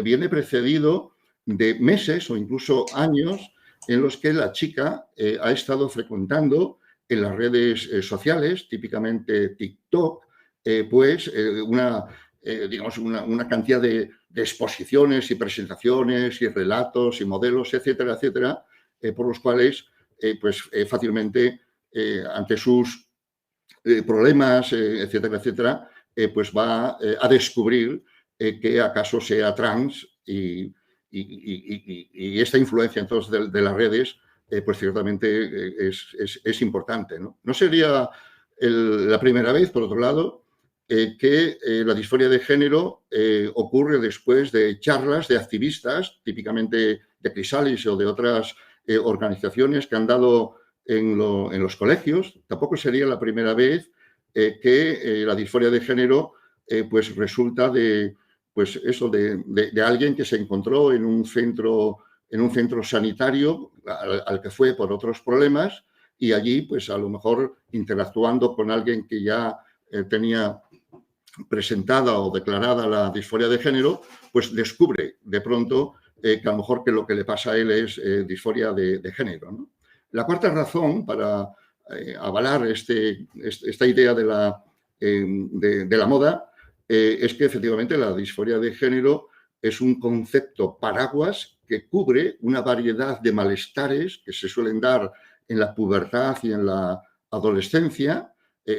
viene precedido de meses o incluso años en los que la chica ha estado frecuentando en las redes sociales, típicamente TikTok, una cantidad de exposiciones y presentaciones y relatos y modelos, etcétera, etcétera, por los cuales fácilmente ante sus problemas, etcétera, etcétera, pues va a descubrir que acaso sea trans y esta influencia entonces de las redes pues ciertamente es importante, ¿no? No sería la primera vez, por otro lado, que la disforia de género ocurre después de charlas de activistas, típicamente de Chrysalis o de otras organizaciones que han dado en los colegios. Tampoco sería la primera vez que la disforia de género pues resulta de alguien que se encontró en un centro sanitario al que fue por otros problemas y allí, pues a lo mejor interactuando con alguien que ya tenía presentada o declarada la disforia de género, pues descubre de pronto que a lo mejor que lo que le pasa a él es disforia de género, ¿no? La cuarta razón para avalar esta idea de la moda es que efectivamente la disforia de género es un concepto paraguas que cubre una variedad de malestares que se suelen dar en la pubertad y en la adolescencia,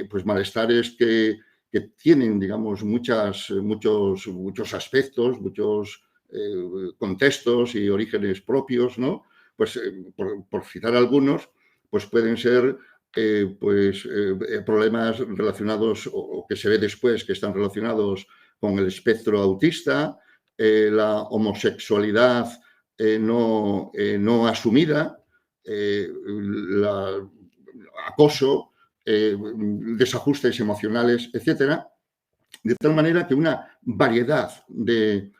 pues malestares que tienen, digamos, muchos aspectos, muchos contextos y orígenes propios, ¿no? Pues por citar algunos, pues pueden ser problemas relacionados o que se ve después que están relacionados con el espectro autista, la homosexualidad no asumida, el acoso, desajustes emocionales, etcétera, de tal manera que una variedad de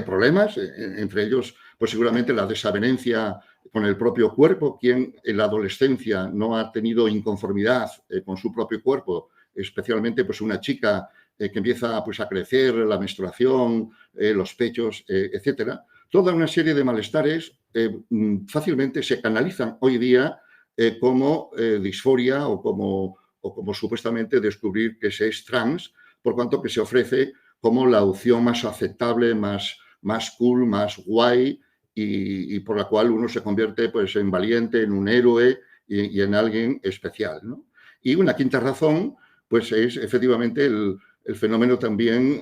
problemas, entre ellos, pues seguramente la desavenencia con el propio cuerpo, quien en la adolescencia no ha tenido inconformidad con su propio cuerpo, especialmente pues una chica que empieza pues a crecer, la menstruación, los pechos, etcétera. Toda una serie de malestares fácilmente se canalizan hoy día como disforia o como supuestamente descubrir que se es trans, por cuanto que se ofrece como la opción más aceptable, más cool, más guay y por la cual uno se convierte pues, en valiente, en un héroe y en alguien especial, ¿no? Y una quinta razón pues es efectivamente el fenómeno también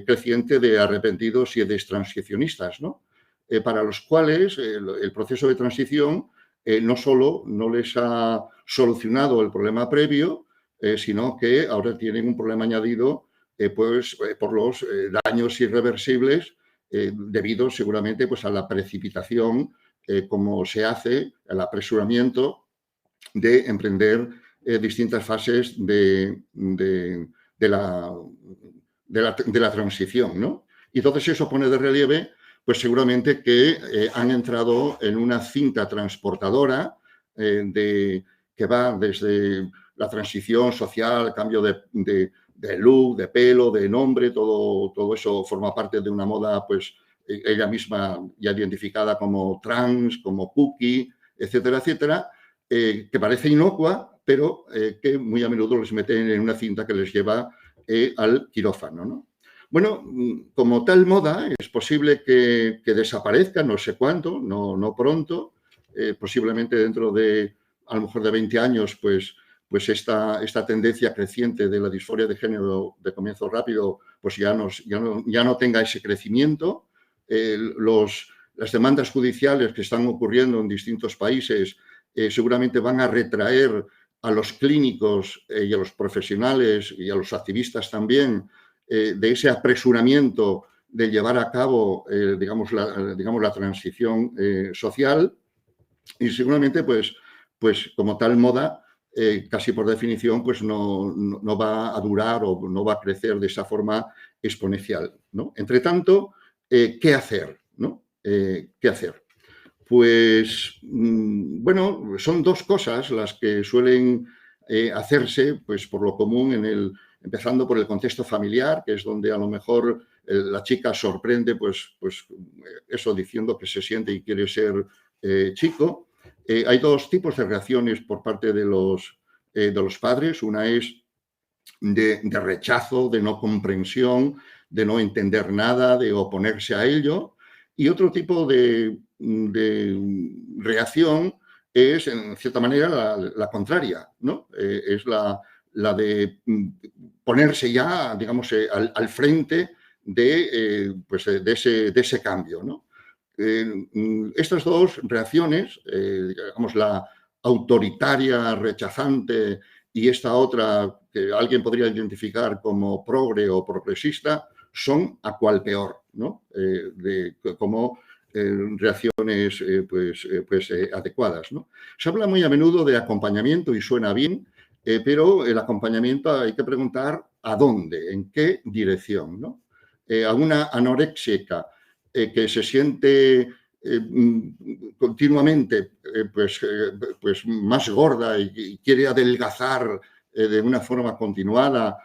creciente de arrepentidos y de transicionistas, ¿no? Para los cuales el proceso de transición no solo no les ha solucionado el problema previo, sino que ahora tienen un problema añadido por los daños irreversibles debido seguramente pues, a la precipitación, como se hace, al apresuramiento de emprender distintas fases de la transición, ¿no? Y entonces eso pone de relieve pues seguramente que han entrado en una cinta transportadora que va desde la transición social, cambio de look, de pelo, de nombre, todo eso forma parte de una moda, pues ella misma ya identificada como trans, como cookie, etcétera, etcétera, que parece inocua, pero que muy a menudo les meten en una cinta que les lleva al quirófano, ¿no? Bueno, como tal moda es posible que desaparezca, no sé cuándo, no pronto, posiblemente dentro de a lo mejor de 20 años, pues pues esta tendencia creciente de la disforia de género de comienzo rápido pues ya no tenga ese crecimiento. Las demandas judiciales que están ocurriendo en distintos países seguramente van a retraer a los clínicos y a los profesionales y a los activistas también de ese apresuramiento de llevar a cabo, digamos, la transición social, y seguramente, pues como tal moda, casi por definición, pues no va a durar o no va a crecer de esa forma exponencial, ¿no? Entre tanto, ¿qué hacer, ¿no? ¿Qué hacer? Pues, bueno, son dos cosas las que suelen hacerse, pues por lo común, empezando por el contexto familiar, que es donde a lo mejor la chica sorprende, pues eso, diciendo que se siente y quiere ser chico. Hay dos tipos de reacciones por parte de los padres. Una es de rechazo, de no comprensión, de no entender nada, de oponerse a ello. Y otro tipo de reacción es, en cierta manera, la contraria, ¿no? Es la de ponerse ya, digamos, al frente de ese cambio, ¿no? Estas dos reacciones, digamos, la autoritaria, rechazante, y esta otra que alguien podría identificar como progre o progresista, son a cual peor, ¿no? Como reacciones adecuadas, ¿no? Se habla muy a menudo de acompañamiento y suena bien, pero el acompañamiento hay que preguntar a dónde, en qué dirección, ¿no? A una anoréxica que se siente continuamente pues más gorda y quiere adelgazar de una forma continuada,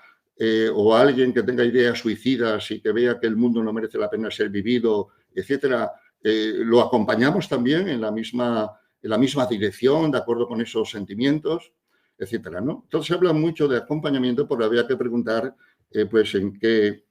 o a alguien que tenga ideas suicidas y que vea que el mundo no merece la pena ser vivido, etcétera, lo acompañamos también en la misma dirección, de acuerdo con esos sentimientos, etcétera, ¿no? Entonces se habla mucho de acompañamiento, pero habría que preguntar pues en qué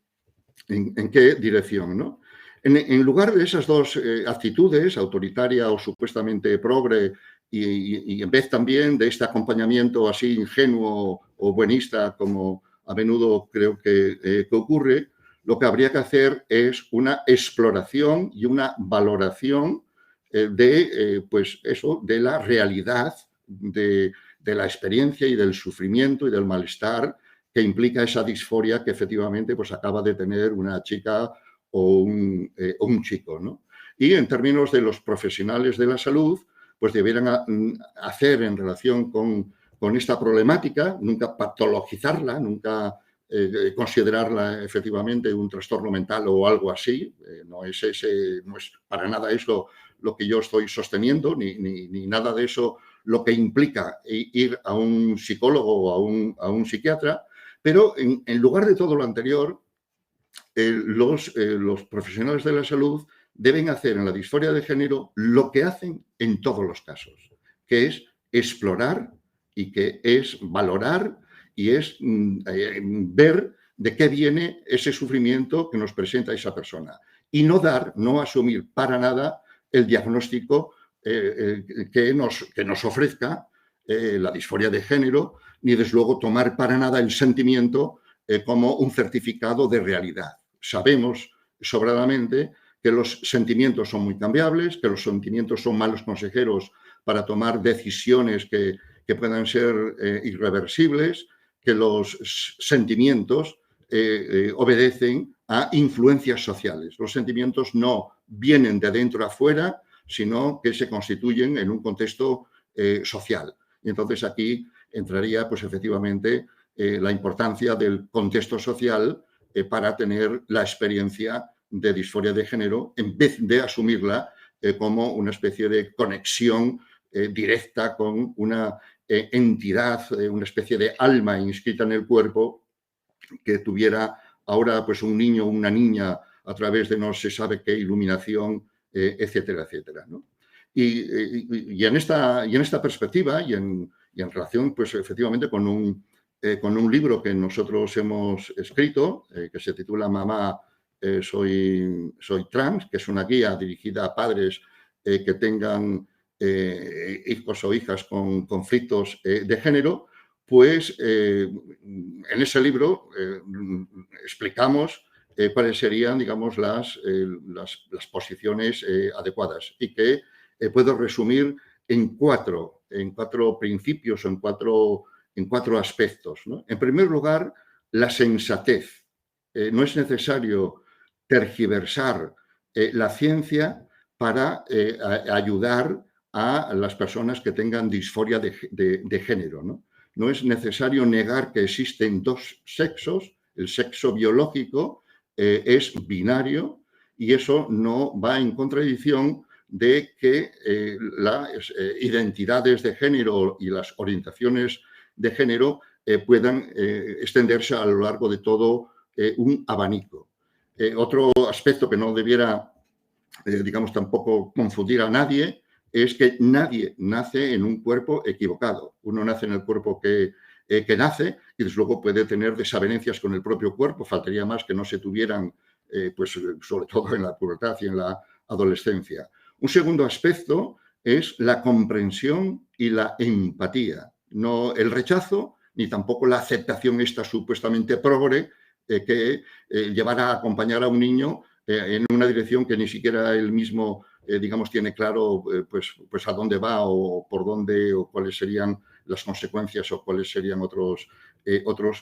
dirección, ¿no? En lugar de esas dos actitudes, autoritaria o supuestamente progre, y en vez también de este acompañamiento así ingenuo o buenista, como a menudo creo que ocurre, lo que habría que hacer es una exploración y una valoración de la realidad, de la experiencia y del sufrimiento y del malestar que implica esa disforia que efectivamente pues acaba de tener una chica o un chico, ¿no? Y en términos de los profesionales de la salud, pues debieran hacer en relación con esta problemática, nunca patologizarla, nunca considerarla efectivamente un trastorno mental o algo así. No es para nada eso lo que yo estoy sosteniendo, ni nada de eso lo que implica ir a un psicólogo o a un psiquiatra, pero en lugar de todo lo anterior, los profesionales de la salud deben hacer en la disforia de género lo que hacen en todos los casos, que es explorar y que es valorar y es ver de qué viene ese sufrimiento que nos presenta esa persona y no asumir para nada el diagnóstico que nos ofrezca la disforia de género, ni desde luego tomar para nada el sentimiento como un certificado de realidad. Sabemos sobradamente que los sentimientos son muy cambiables, que los sentimientos son malos consejeros para tomar decisiones que puedan ser irreversibles, que los sentimientos obedecen a influencias sociales. Los sentimientos no vienen de dentro a fuera, sino que se constituyen en un contexto social. Y entonces aquí entraría, pues efectivamente, la importancia del contexto social para tener la experiencia de disforia de género, en vez de asumirla como una especie de conexión directa con una entidad, una especie de alma inscrita en el cuerpo que tuviera ahora pues un niño o una niña a través de no se sabe qué iluminación, etcétera, etcétera, ¿no? Y en esta perspectiva y en relación pues efectivamente con un libro que nosotros hemos escrito, que se titula Mamá, soy trans, que es una guía dirigida a padres que tengan hijos o hijas con conflictos de género, pues en ese libro explicamos cuáles serían, digamos, las posiciones adecuadas, y que puedo resumir en cuatro principios o en cuatro aspectos, ¿no? En primer lugar, la sensatez. No es necesario tergiversar la ciencia para ayudar a las personas que tengan disforia de género, ¿no? No es necesario negar que existen dos sexos. El sexo biológico es binario, y eso no va en contradicción de que las identidades de género y las orientaciones de género puedan extenderse a lo largo de todo un abanico. Otro aspecto que no debiera, digamos, tampoco confundir a nadie, es que nadie nace en un cuerpo equivocado. Uno nace en el cuerpo que nace, y desde luego puede tener desavenencias con el propio cuerpo. Faltaría más que no se tuvieran, pues sobre todo en la pubertad y en la adolescencia. Un segundo aspecto es la comprensión y la empatía. No el rechazo, ni tampoco la aceptación esta supuestamente progre que llevará a acompañar a un niño en una dirección que ni siquiera él mismo, digamos, tiene claro pues a dónde va, o por dónde, o cuáles serían las consecuencias, o cuáles serían otros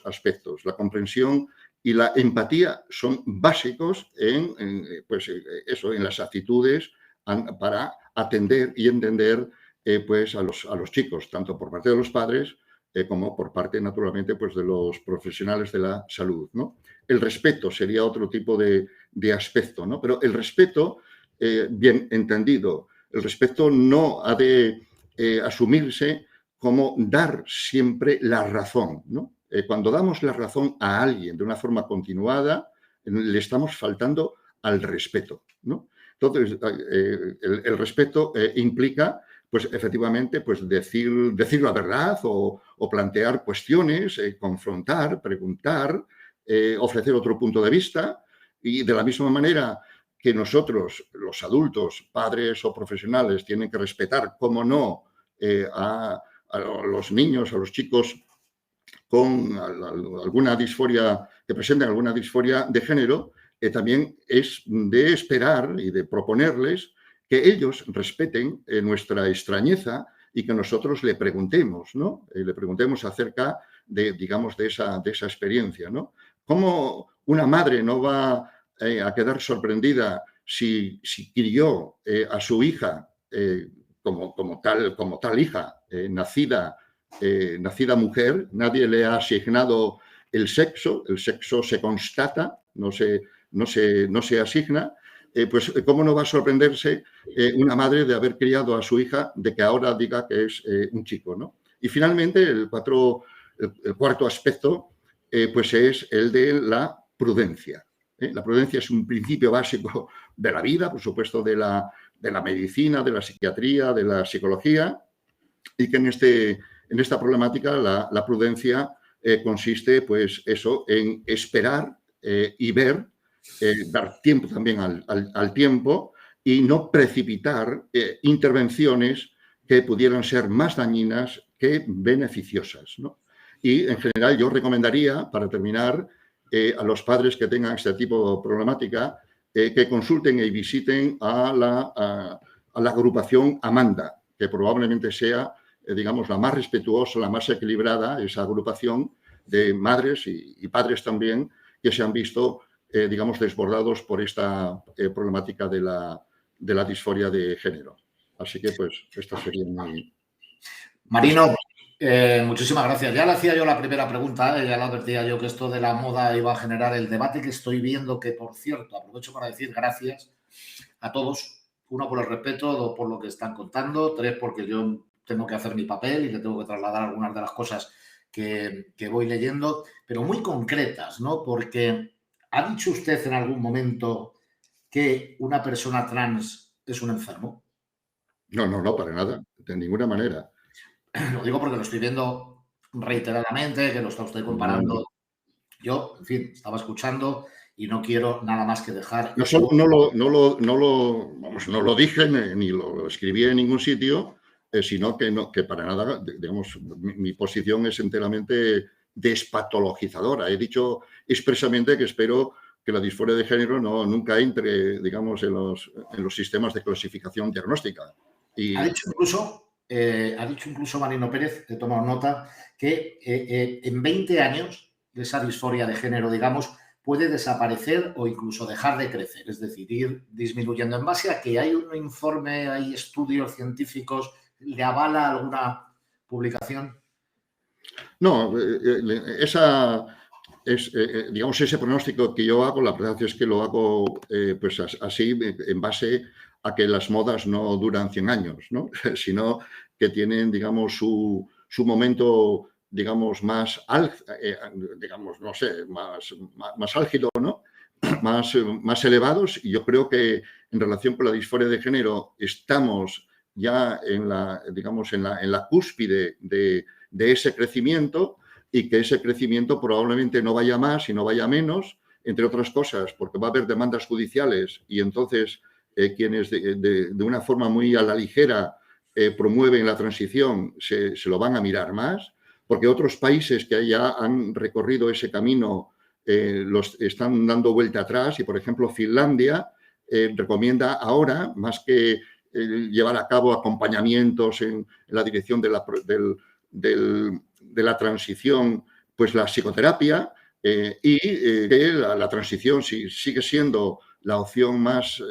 aspectos. La comprensión y la empatía son básicos en las actitudes para atender y entender pues a los chicos, tanto por parte de los padres como por parte, naturalmente, pues de los profesionales de la salud, ¿no? El respeto sería otro tipo de aspecto, ¿no? Pero el respeto, bien entendido, el respeto no ha de asumirse como dar siempre la razón, ¿no? Cuando damos la razón a alguien de una forma continuada, le estamos faltando al respeto, ¿no? Entonces, el respeto implica, pues efectivamente, pues decir la verdad, o plantear cuestiones, confrontar, preguntar, ofrecer otro punto de vista, y de la misma manera que nosotros, los adultos, padres o profesionales, tienen que respetar, cómo no, a los niños, a los chicos con alguna disforia, que presenten alguna disforia de género, también es de esperar y de proponerles que ellos respeten nuestra extrañeza, y que nosotros le preguntemos, ¿no? Le preguntemos acerca de, digamos, de esa experiencia, ¿no? ¿Cómo una madre no va a quedar sorprendida si crió a su hija como tal hija, nacida mujer? Nadie le ha asignado el sexo se constata, no se asigna. Pues cómo no va a sorprenderse una madre de haber criado a su hija, de que ahora diga que es un chico, ¿no? Y finalmente el cuarto aspecto pues es el de la prudencia. La prudencia es un principio básico de la vida, por supuesto, de la medicina, de la psiquiatría, de la psicología, y que en esta problemática la prudencia consiste, pues eso, en esperar y ver, dar tiempo también al tiempo, y no precipitar intervenciones que pudieran ser más dañinas que beneficiosas, ¿no? Y en general yo recomendaría, para terminar, a los padres que tengan este tipo de problemática, que consulten y visiten a la agrupación Amanda, que probablemente sea, digamos, la más respetuosa, la más equilibrada, esa agrupación de madres y padres también, que se han visto, digamos, desbordados por esta problemática de la disforia de género. Así que, pues, esta sería mi... Marino, muchísimas gracias. Ya le hacía yo la primera pregunta, ya le advertía yo que esto de la moda iba a generar el debate que estoy viendo, que, por cierto, aprovecho para decir gracias a todos. Uno, por el respeto; dos, por lo que están contando; tres, porque yo tengo que hacer mi papel y le tengo que trasladar algunas de las cosas que voy leyendo, pero muy concretas, ¿no? Porque ¿ha dicho usted en algún momento que una persona trans es un enfermo? No, para nada, de ninguna manera. Lo digo porque lo estoy viendo reiteradamente, que lo está usted comparando. No. Yo, en fin, estaba escuchando y no quiero nada más que dejar... No lo dije, ni lo escribí en ningún sitio, sino que, no, que para nada, digamos, mi posición es enteramente despatologizadora. He dicho expresamente que espero que la disforia de género nunca entre, digamos, en los sistemas de clasificación diagnóstica. Y... Ha dicho incluso Marino Pérez, he tomado nota, que en 20 años de esa disforia de género, digamos, puede desaparecer o incluso dejar de crecer, es decir, ir disminuyendo. En base a que hay un informe, hay estudios científicos, ¿le avala alguna publicación? No, digamos, ese pronóstico que yo hago, la verdad es que lo hago pues así, en base a que las modas no duran 100 años, ¿no? Sino que tienen, digamos, su momento, digamos, más álgido, ¿no? Más elevados. Y yo creo que en relación con la disforia de género estamos ya en la cúspide de ese crecimiento, y que ese crecimiento probablemente no vaya más y no vaya menos, entre otras cosas, porque va a haber demandas judiciales y entonces quienes de una forma muy a la ligera promueven la transición se lo van a mirar más, porque otros países que ya han recorrido ese camino los están dando vuelta atrás, y por ejemplo Finlandia recomienda ahora, más que llevar a cabo acompañamientos en la dirección de la transición, pues la psicoterapia, y que la transición sigue siendo la opción más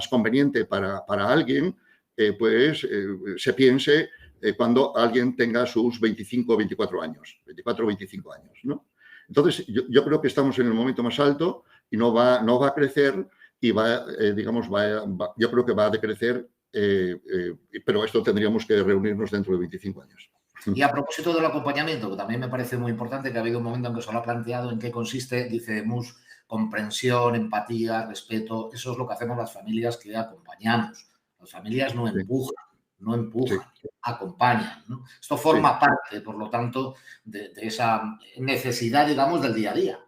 conveniente para alguien, se piense cuando alguien tenga sus 25 o 24 años, 24 o 25 años, ¿no? Entonces, yo creo que estamos en el momento más alto y no va a crecer, y yo creo que va a decrecer, pero esto tendríamos que reunirnos dentro de 25 años. Y a propósito del acompañamiento, que también me parece muy importante, que ha habido un momento en que se lo ha planteado en qué consiste, dice Mus, comprensión, empatía, respeto. Eso es lo que hacemos las familias que acompañamos. Las familias no empujan, sí, acompañan, ¿no? Esto forma parte, por lo tanto, de esa necesidad, digamos, del día a día.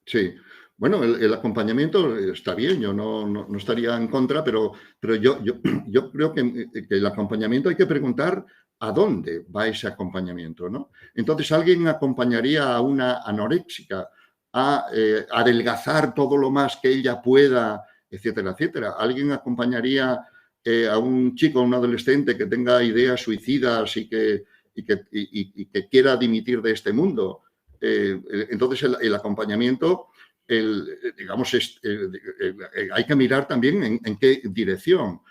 Sí. Bueno, el acompañamiento está bien, yo no estaría en contra, pero yo creo que el acompañamiento hay que preguntar a dónde va ese acompañamiento, ¿no? Entonces, ¿alguien acompañaría a una anoréxica a adelgazar todo lo más que ella pueda, etcétera, etcétera? ¿Alguien acompañaría a un chico, a un adolescente que tenga ideas suicidas y que quiera dimitir de este mundo? Entonces, el acompañamiento... hay que mirar también en qué dirección.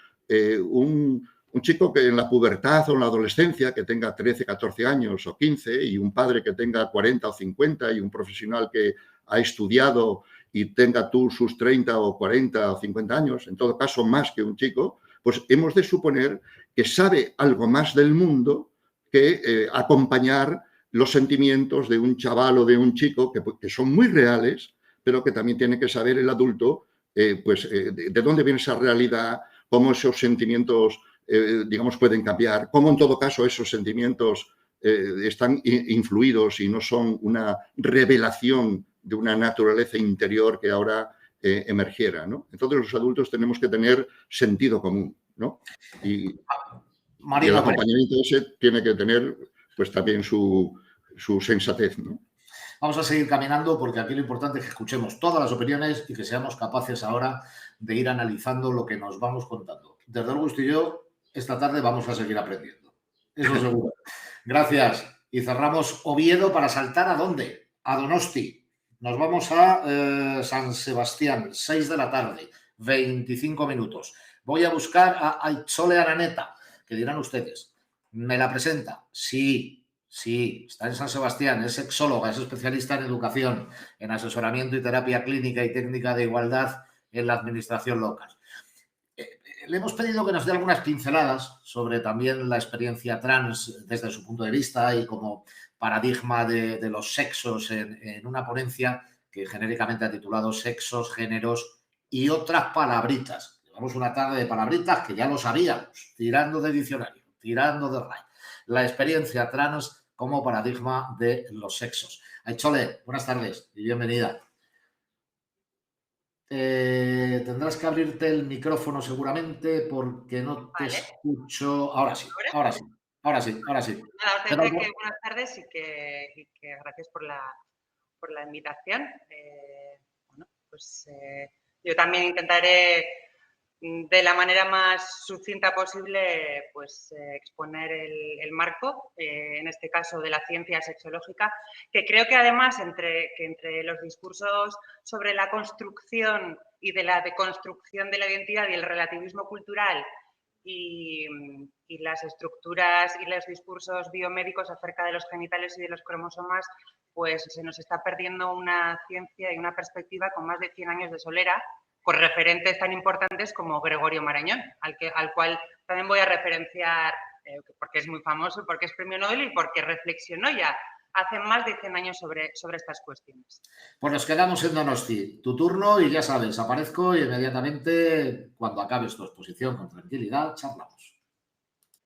Un chico que en la pubertad o en la adolescencia, que tenga 13, 14 años o 15, y un padre que tenga 40 o 50, y un profesional que ha estudiado y tenga sus 30 o 40 o 50 años, en todo caso más que un chico, pues hemos de suponer que sabe algo más del mundo que acompañar los sentimientos de un chaval o de un chico que son muy reales, pero que también tiene que saber el adulto de dónde viene esa realidad, cómo esos sentimientos, digamos, pueden cambiar, cómo en todo caso esos sentimientos están influidos y no son una revelación de una naturaleza interior que ahora emergiera, ¿no? Entonces los adultos tenemos que tener sentido común, ¿no? Y el acompañamiento ese tiene que tener pues también su sensatez, ¿no? Vamos a seguir caminando, porque aquí lo importante es que escuchemos todas las opiniones y que seamos capaces ahora de ir analizando lo que nos vamos contando. Desde luego, usted y yo esta tarde vamos a seguir aprendiendo. Eso seguro. Gracias. Y cerramos Oviedo para saltar ¿a dónde? A Donosti. Nos vamos a San Sebastián, 6 de la tarde, 25 minutos. Voy a buscar a Aitzole Araneta, que dirán ustedes, ¿me la presenta? Sí. Sí, está en San Sebastián, es sexóloga, es especialista en educación, en asesoramiento y terapia clínica y técnica de igualdad en la administración local. Le hemos pedido que nos dé algunas pinceladas sobre también la experiencia trans desde su punto de vista y como paradigma de los sexos en una ponencia que genéricamente ha titulado Sexos, Géneros y otras palabritas. Llevamos una tarde de palabritas que ya lo sabíamos, tirando de diccionario, tirando de RAE. La experiencia trans como paradigma de los sexos. Aitzole, buenas tardes y bienvenida. Tendrás que abrirte el micrófono seguramente porque no te Vale. escucho. Ahora sí, ¿Ahora? ahora sí, ahora sí, ahora sí. Nada, os Pero decía que buenas tardes y que gracias por la invitación. Bueno, pues yo también intentaré de la manera más sucinta posible pues exponer el marco, en este caso de la ciencia sexológica, que creo que además entre los discursos sobre la construcción y de la deconstrucción de la identidad y el relativismo cultural y las estructuras y los discursos biomédicos acerca de los genitales y de los cromosomas, pues se nos está perdiendo una ciencia y una perspectiva con más de 100 años de solera, con referentes tan importantes como Gregorio Marañón, al cual también voy a referenciar porque es muy famoso, porque es premio Nobel y porque reflexionó ya hace más de 100 años sobre estas cuestiones. pues nos quedamos en Donosti. Tu turno y ya sabes, aparezco y inmediatamente cuando acabes tu exposición con tranquilidad, charlamos.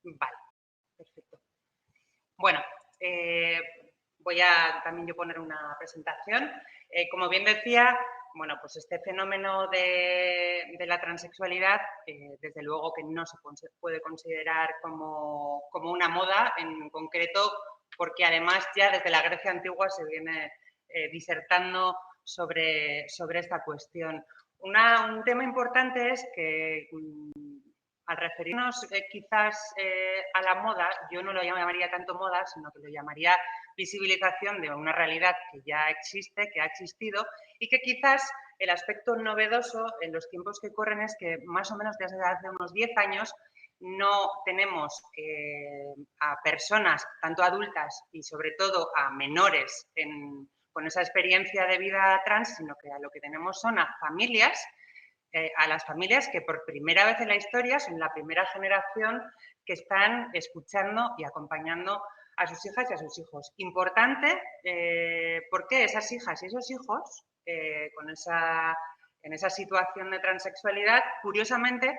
Vale, perfecto. Bueno, voy a también yo poner una presentación. Como bien decía, bueno, pues este fenómeno de la transexualidad, desde luego que no se puede considerar como una moda en concreto, porque además ya desde la Grecia antigua se viene disertando sobre esta cuestión. Un tema importante es que al referirnos quizás a la moda, yo no lo llamaría tanto moda, sino que lo llamaría visibilización de una realidad que ya existe, que ha existido y que quizás el aspecto novedoso en los tiempos que corren es que más o menos desde hace unos 10 años no tenemos a personas, tanto adultas y sobre todo a menores con esa experiencia de vida trans, sino que a lo que tenemos son a familias, a las familias que por primera vez en la historia son la primera generación que están escuchando y acompañando a sus hijas y a sus hijos. Importante porque esas hijas y esos hijos, en esa situación de transexualidad, curiosamente,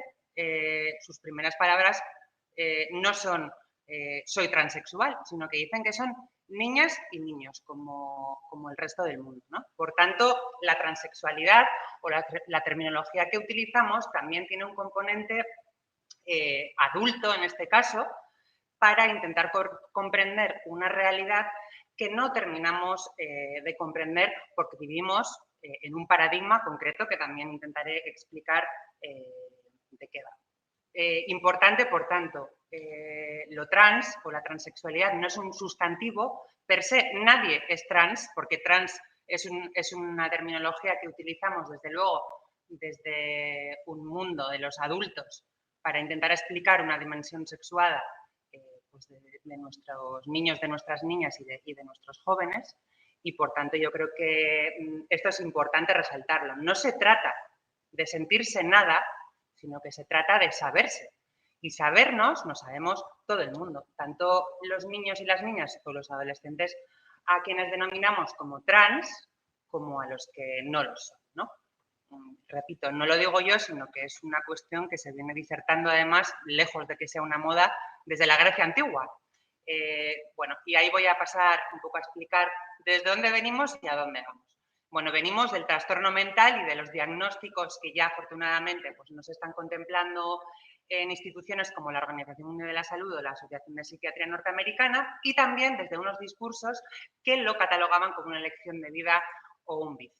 sus primeras palabras no son soy transexual, sino que dicen que son niñas y niños, como el resto del mundo, ¿no? Por tanto, la transexualidad o la terminología que utilizamos también tiene un componente adulto, en este caso, para intentar comprender una realidad que no terminamos de comprender porque vivimos en un paradigma concreto que también intentaré explicar de qué va. Importante, por tanto, lo trans o la transexualidad no es un sustantivo, per se nadie es trans, porque trans es una terminología que utilizamos desde luego desde un mundo de los adultos para intentar explicar una dimensión sexuada pues de nuestros niños, de nuestras niñas y de nuestros jóvenes, y por tanto yo creo que esto es importante resaltarlo. No se trata de sentirse nada, sino que se trata de saberse. Y sabernos, nos sabemos todo el mundo, tanto los niños y las niñas o los adolescentes a quienes denominamos como trans, como a los que no lo son, ¿no? Repito, no lo digo yo, sino que es una cuestión que se viene disertando además, lejos de que sea una moda, desde la Grecia antigua. Bueno, y ahí voy a pasar un poco a explicar desde dónde venimos y a dónde vamos. Bueno, venimos del trastorno mental y de los diagnósticos que ya afortunadamente pues, nos están contemplando en instituciones como la Organización Mundial de la Salud o la Asociación de Psiquiatría Norteamericana, y también desde unos discursos que lo catalogaban como una elección de vida o un vicio.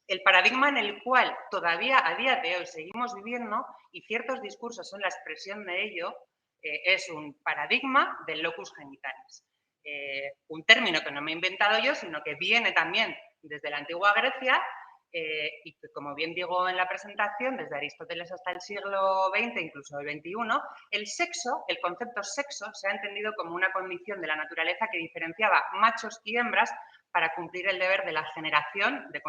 El paradigma en el cual todavía a día de hoy seguimos viviendo, y ciertos discursos son la expresión de ello, es un paradigma del locus genitalis. Un término que no me he inventado yo, sino que viene también desde la antigua Grecia y que, como bien digo en la presentación, desde Aristóteles hasta el siglo XX, incluso el XXI, el sexo, el concepto sexo, se ha entendido como una condición de la naturaleza que diferenciaba machos y hembras para cumplir el deber de la generación, de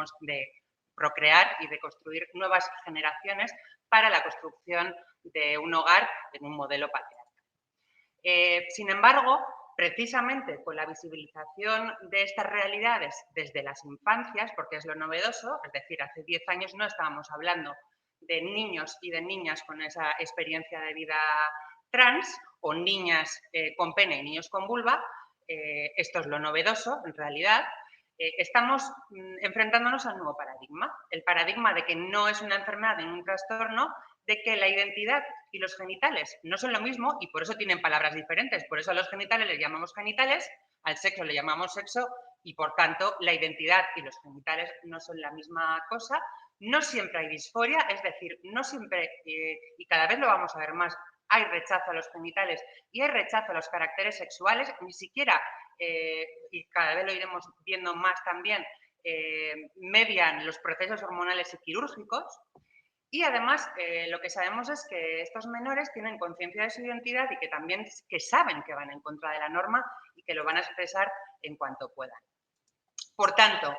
procrear y de construir nuevas generaciones para la construcción de un hogar en un modelo patriarcal. Sin embargo, precisamente con la visibilización de estas realidades desde las infancias, porque es lo novedoso, es decir, hace 10 años no estábamos hablando de niños y de niñas con esa experiencia de vida trans o niñas con pene y niños con vulva, esto es lo novedoso en realidad. estamos enfrentándonos al nuevo paradigma, el paradigma de que no es una enfermedad ni un trastorno, de que la identidad y los genitales no son lo mismo y por eso tienen palabras diferentes. Por eso a los genitales les llamamos genitales, al sexo le llamamos sexo y por tanto la identidad y los genitales no son la misma cosa. No siempre hay disforia, es decir, no siempre, y cada vez lo vamos a ver más, hay rechazo a los genitales y hay rechazo a los caracteres sexuales, ni siquiera, y cada vez lo iremos viendo más también, median los procesos hormonales y quirúrgicos. Y además, lo que sabemos es que estos menores tienen conciencia de su identidad y que también saben que van en contra de la norma y que lo van a expresar en cuanto puedan. Por tanto,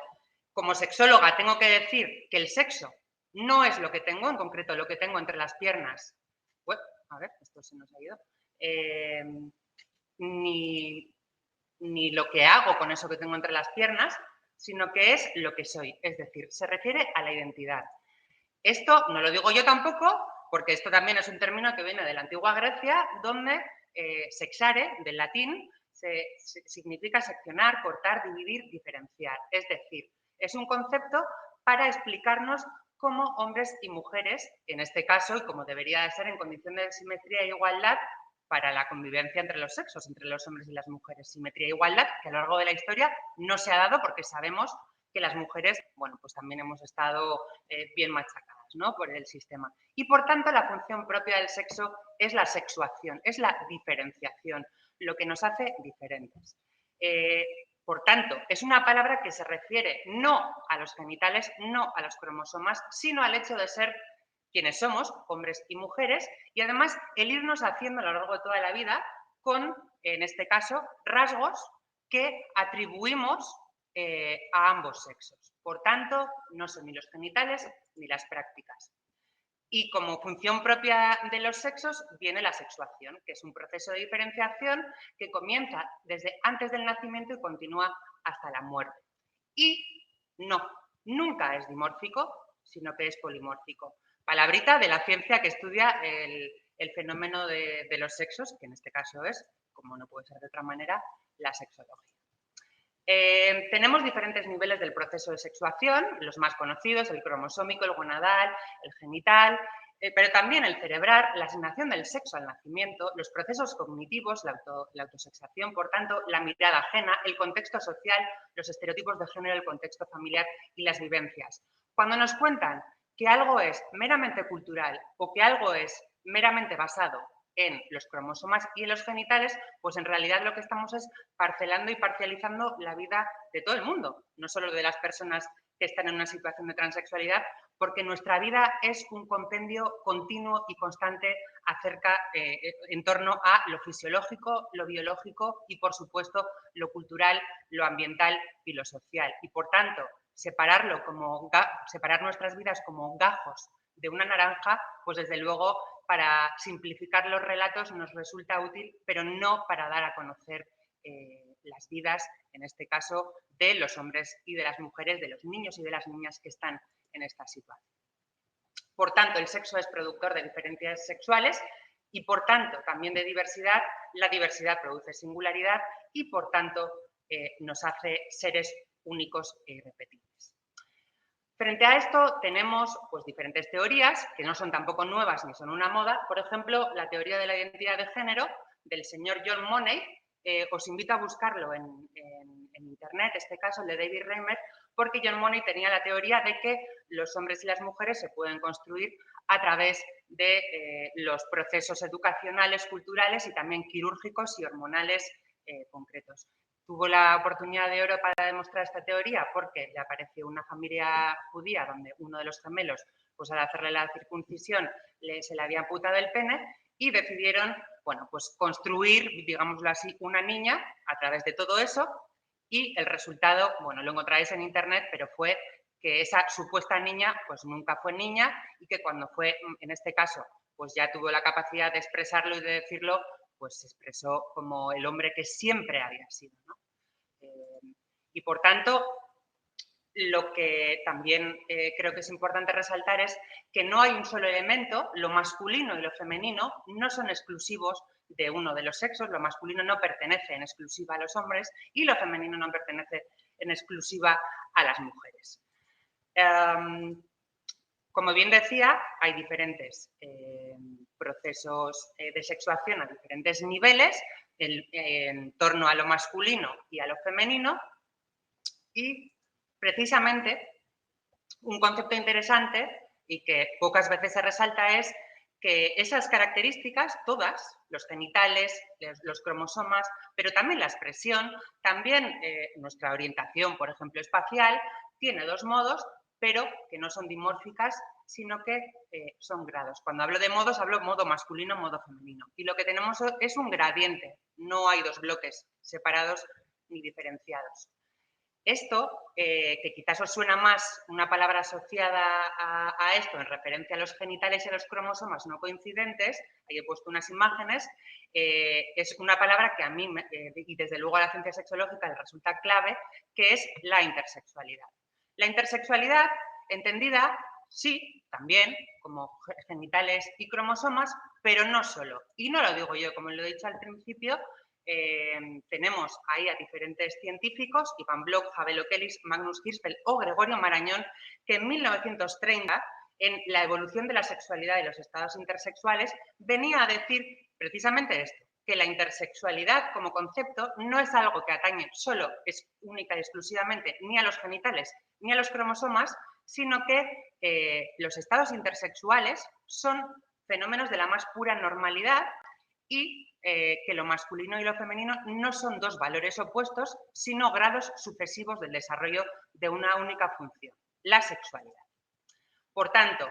como sexóloga tengo que decir que el sexo no es lo que tengo, en concreto lo que tengo entre las piernas. Bueno, a ver, esto se nos ha ido. Ni lo que hago con eso que tengo entre las piernas, sino que es lo que soy. Es decir, se refiere a la identidad. Esto no lo digo yo tampoco, porque esto también es un término que viene de la antigua Grecia, donde sexare, del latín, significa seccionar, cortar, dividir, diferenciar. Es decir, es un concepto para explicarnos cómo hombres y mujeres, en este caso, y como debería de ser en condición de simetría e igualdad, para la convivencia entre los sexos, entre los hombres y las mujeres. Simetría e igualdad, que a lo largo de la historia no se ha dado porque sabemos que las mujeres, bueno, pues también hemos estado bien machacadas, ¿no?, por el sistema. Y por tanto, la función propia del sexo es la sexuación, es la diferenciación, lo que nos hace diferentes. Por tanto, es una palabra que se refiere no a los genitales, no a los cromosomas, sino al hecho de ser quienes somos, hombres y mujeres, y además el irnos haciendo a lo largo de toda la vida con, en este caso, rasgos que atribuimos a ambos sexos. Por tanto, no son ni los genitales ni las prácticas. Y como función propia de los sexos viene la sexuación, que es un proceso de diferenciación que comienza desde antes del nacimiento y continúa hasta la muerte. Y no, nunca es dimórfico, sino que es polimórfico. Palabrita de la ciencia que estudia el fenómeno de los sexos, que en este caso es, como no puede ser de otra manera, la sexología. Tenemos diferentes niveles del proceso de sexuación, los más conocidos, el cromosómico, el gonadal, el genital, pero también el cerebral, la asignación del sexo al nacimiento, los procesos cognitivos, la autosexación, por tanto, la mirada ajena, el contexto social, los estereotipos de género, el contexto familiar y las vivencias. Cuando nos cuentan que algo es meramente cultural o que algo es meramente basado en los cromosomas y en los genitales, pues en realidad lo que estamos es parcelando y parcializando la vida de todo el mundo, no solo de las personas que están en una situación de transexualidad, porque nuestra vida es un compendio continuo y constante acerca, en torno a lo fisiológico, lo biológico y, por supuesto, lo cultural, lo ambiental y lo social. Y, por tanto, separar nuestras vidas como gajos de una naranja, pues desde luego para simplificar los relatos nos resulta útil, pero no para dar a conocer las vidas, en este caso, de los hombres y de las mujeres, de los niños y de las niñas que están en esta situación. Por tanto, el sexo es productor de diferencias sexuales y, por tanto, también de diversidad. La diversidad produce singularidad y, por tanto, nos hace seres únicos e irrepetibles. Frente a esto tenemos pues, diferentes teorías que no son tampoco nuevas ni son una moda. Por ejemplo, la teoría de la identidad de género del señor John Money. Os invito a buscarlo en internet, este caso el de David Reimer, porque John Money tenía la teoría de que los hombres y las mujeres se pueden construir a través de los procesos educacionales, culturales y también quirúrgicos y hormonales concretos. Tuvo la oportunidad de oro para demostrar esta teoría porque le apareció una familia judía donde uno de los gemelos, pues al hacerle la circuncisión, se le había amputado el pene y decidieron, bueno, pues construir, digámoslo así, una niña a través de todo eso y el resultado, bueno, lo encontraréis en internet, pero fue que esa supuesta niña, pues nunca fue niña y que cuando fue, en este caso, pues ya tuvo la capacidad de expresarlo y de decirlo, pues se expresó como el hombre que siempre había sido, ¿no? Y por tanto, Lo que también creo que es importante resaltar es que no hay un solo elemento, lo masculino y lo femenino no son exclusivos de uno de los sexos, lo masculino no pertenece en exclusiva a los hombres y lo femenino no pertenece en exclusiva a las mujeres. Como bien decía, hay diferentes procesos de sexuación a diferentes niveles en torno a lo masculino y a lo femenino y precisamente un concepto interesante y que pocas veces se resalta es que esas características, todas, los genitales, los cromosomas, pero también la expresión, también nuestra orientación, por ejemplo, espacial, tiene dos modos, pero que no son dimórficas, sino que son grados. Cuando hablo de modos, hablo modo masculino, modo femenino. Y lo que tenemos es un gradiente, no hay dos bloques separados ni diferenciados. Esto, que quizás os suena más una palabra asociada a esto en referencia a los genitales y a los cromosomas no coincidentes, ahí he puesto unas imágenes, es una palabra que a mí, y desde luego a la ciencia sexológica, le resulta clave, que es la intersexualidad. La intersexualidad, entendida, sí, también, como genitales y cromosomas, pero no solo. Y no lo digo yo, como lo he dicho al principio, tenemos ahí a diferentes científicos, Ivan Bloch, Javel Okelis, Magnus Hirschfeld o Gregorio Marañón, que en 1930, en La evolución de la sexualidad y los estados intersexuales, venía a decir precisamente esto, que la intersexualidad como concepto no es algo que atañe solo, es única y exclusivamente, ni a los genitales ni a los cromosomas, sino que los estados intersexuales son fenómenos de la más pura normalidad y que lo masculino y lo femenino no son dos valores opuestos, sino grados sucesivos del desarrollo de una única función, la sexualidad. Por tanto,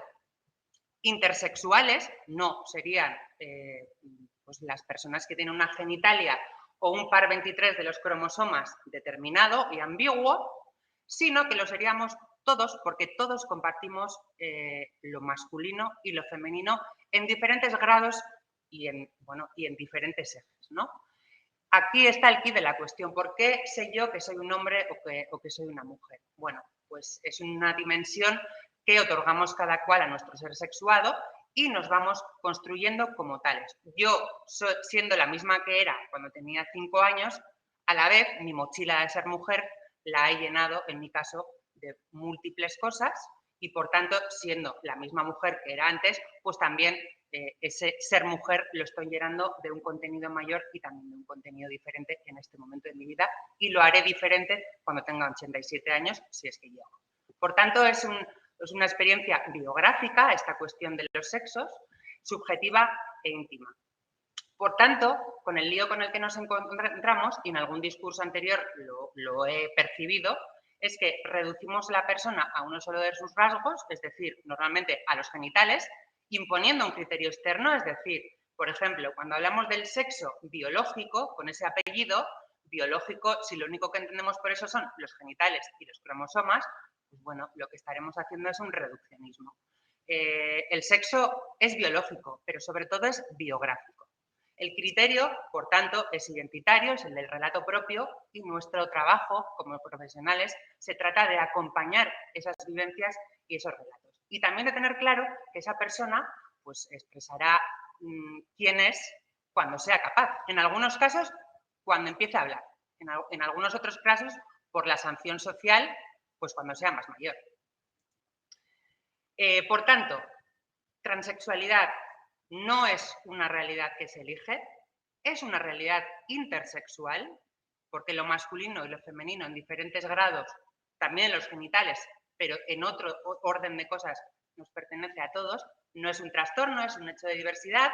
intersexuales no serían pues las personas que tienen una genitalia o un par 23 de los cromosomas determinado y ambiguo, sino que lo seríamos todos porque todos compartimos lo masculino y lo femenino en diferentes grados y en diferentes ejes, ¿no? Aquí está el quid de la cuestión. ¿Por qué sé yo que soy un hombre o que soy una mujer? Bueno, pues es una dimensión que otorgamos cada cual a nuestro ser sexuado y nos vamos construyendo como tales. Yo, siendo la misma que era cuando tenía 5 años, a la vez mi mochila de ser mujer la he llenado, en mi caso, de múltiples cosas y, por tanto, siendo la misma mujer que era antes, pues también ese ser mujer lo estoy llenando de un contenido mayor y también de un contenido diferente en este momento de mi vida y lo haré diferente cuando tenga 87 años, si es que llego. Por tanto, es una experiencia biográfica, esta cuestión de los sexos, subjetiva e íntima. Por tanto, con el lío con el que nos encontramos, y en algún discurso anterior lo he percibido, es que reducimos a la persona a uno solo de sus rasgos, es decir, normalmente a los genitales, imponiendo un criterio externo, es decir, por ejemplo, cuando hablamos del sexo biológico, con ese apellido biológico, si lo único que entendemos por eso son los genitales y los cromosomas, pues bueno, lo que estaremos haciendo es un reduccionismo. El sexo es biológico, pero sobre todo es biográfico. El criterio, por tanto, es identitario, es el del relato propio y nuestro trabajo como profesionales se trata de acompañar esas vivencias y esos relatos. Y también de tener claro que esa persona pues, expresará quién es cuando sea capaz. En algunos casos, cuando empiece a hablar. En algunos otros casos, por la sanción social, pues cuando sea más mayor. Por tanto, transexualidad no es una realidad que se elige, es una realidad intersexual, porque lo masculino y lo femenino en diferentes grados, también los genitales, pero en otro orden de cosas nos pertenece a todos, no es un trastorno, es un hecho de diversidad,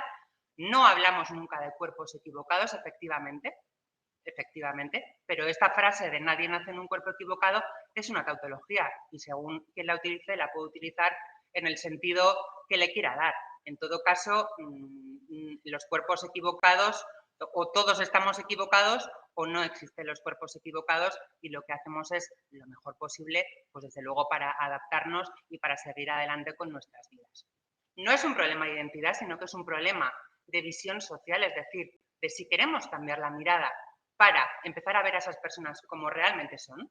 no hablamos nunca de cuerpos equivocados, efectivamente, pero esta frase de nadie nace en un cuerpo equivocado es una tautología y según quien la utilice, la puede utilizar en el sentido que le quiera dar. En todo caso, los cuerpos equivocados, o todos estamos equivocados o no existen los cuerpos equivocados y lo que hacemos es lo mejor posible, pues desde luego para adaptarnos y para seguir adelante con nuestras vidas. No es un problema de identidad, sino que es un problema de visión social, es decir, de si queremos cambiar la mirada para empezar a ver a esas personas como realmente son.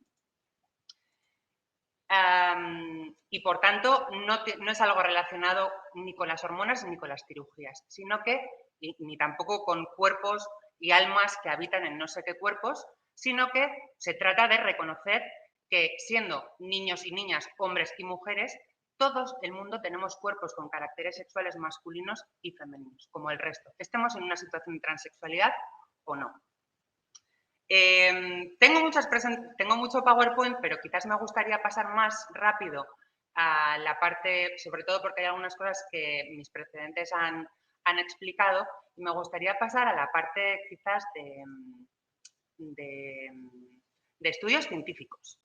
Y por tanto no es algo relacionado ni con las hormonas ni con las cirugías, sino que ni tampoco con cuerpos y almas que habitan en no sé qué cuerpos, sino que se trata de reconocer que siendo niños y niñas, hombres y mujeres, todo el mundo tenemos cuerpos con caracteres sexuales masculinos y femeninos, como el resto, estemos en una situación de transexualidad o no. Tengo mucho PowerPoint, pero quizás me gustaría pasar más rápido a la parte, sobre todo porque hay algunas cosas que mis precedentes han explicado, y me gustaría pasar a la parte quizás de estudios científicos.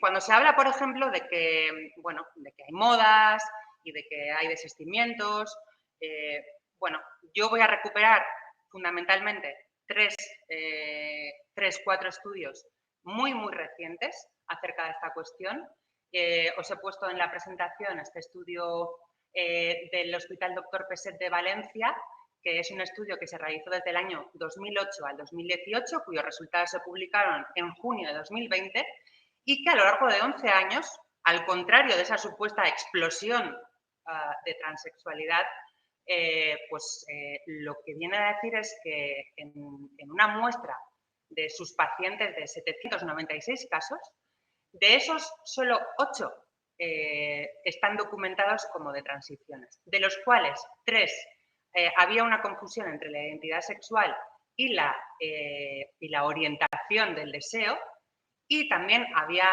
Cuando se habla, por ejemplo, de que, bueno, de que hay modas y de que hay desistimientos, bueno, yo voy a recuperar fundamentalmente cuatro estudios muy recientes acerca de esta cuestión. Os he puesto en la presentación este estudio del Hospital Dr. Peset de Valencia, que es un estudio que se realizó desde el año 2008 al 2018, cuyos resultados se publicaron en junio de 2020, y que a lo largo de 11 años, al contrario de esa supuesta explosión de transexualidad, lo que viene a decir es que en una muestra de sus pacientes de 796 casos, de esos solo 8 están documentados como de transiciones, de los cuales 3 había una confusión entre la identidad sexual y la orientación del deseo, y también había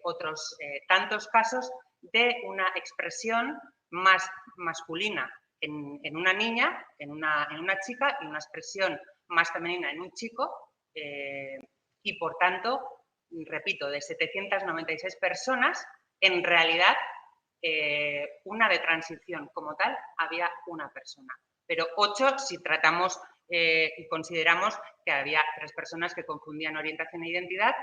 otros tantos casos de una expresión más masculina en una niña, en una chica, y una expresión más femenina en un chico, y por tanto, repito, de 796 personas, en realidad una de transición como tal había una persona, pero 8 si tratamos y consideramos que había 3 personas que confundían orientación e identidad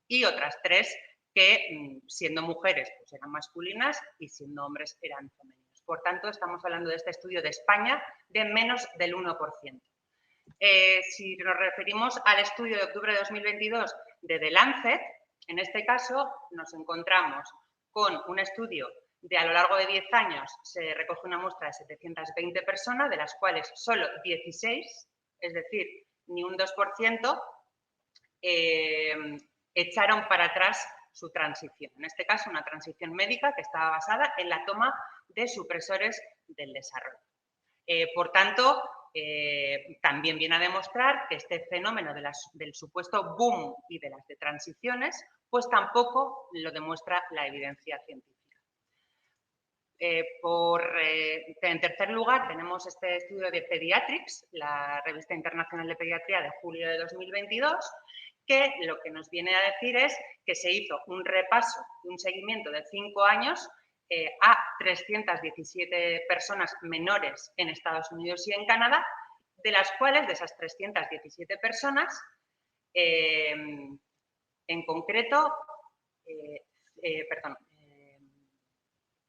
y otras 3 que siendo mujeres pues eran masculinas y siendo hombres eran femeninos. Por tanto, estamos hablando de este estudio de España de menos del 1%. Si nos referimos al estudio de octubre de 2022 de The Lancet, en este caso nos encontramos con un estudio de a lo largo de 10 años se recoge una muestra de 720 personas, de las cuales solo 16, es decir, ni un 2%, echaron para atrás su transición. En este caso, una transición médica que estaba basada en la toma de supresores del desarrollo. Por tanto, también viene a demostrar que este fenómeno del supuesto boom y de las de transiciones, pues tampoco lo demuestra la evidencia científica. En tercer lugar, tenemos este estudio de Pediatrics, la revista internacional de pediatría de julio de 2022, que lo que nos viene a decir es que se hizo un repaso y un seguimiento de 5 años a 317 personas menores en Estados Unidos y en Canadá, de las cuales, de esas 317 personas, en concreto,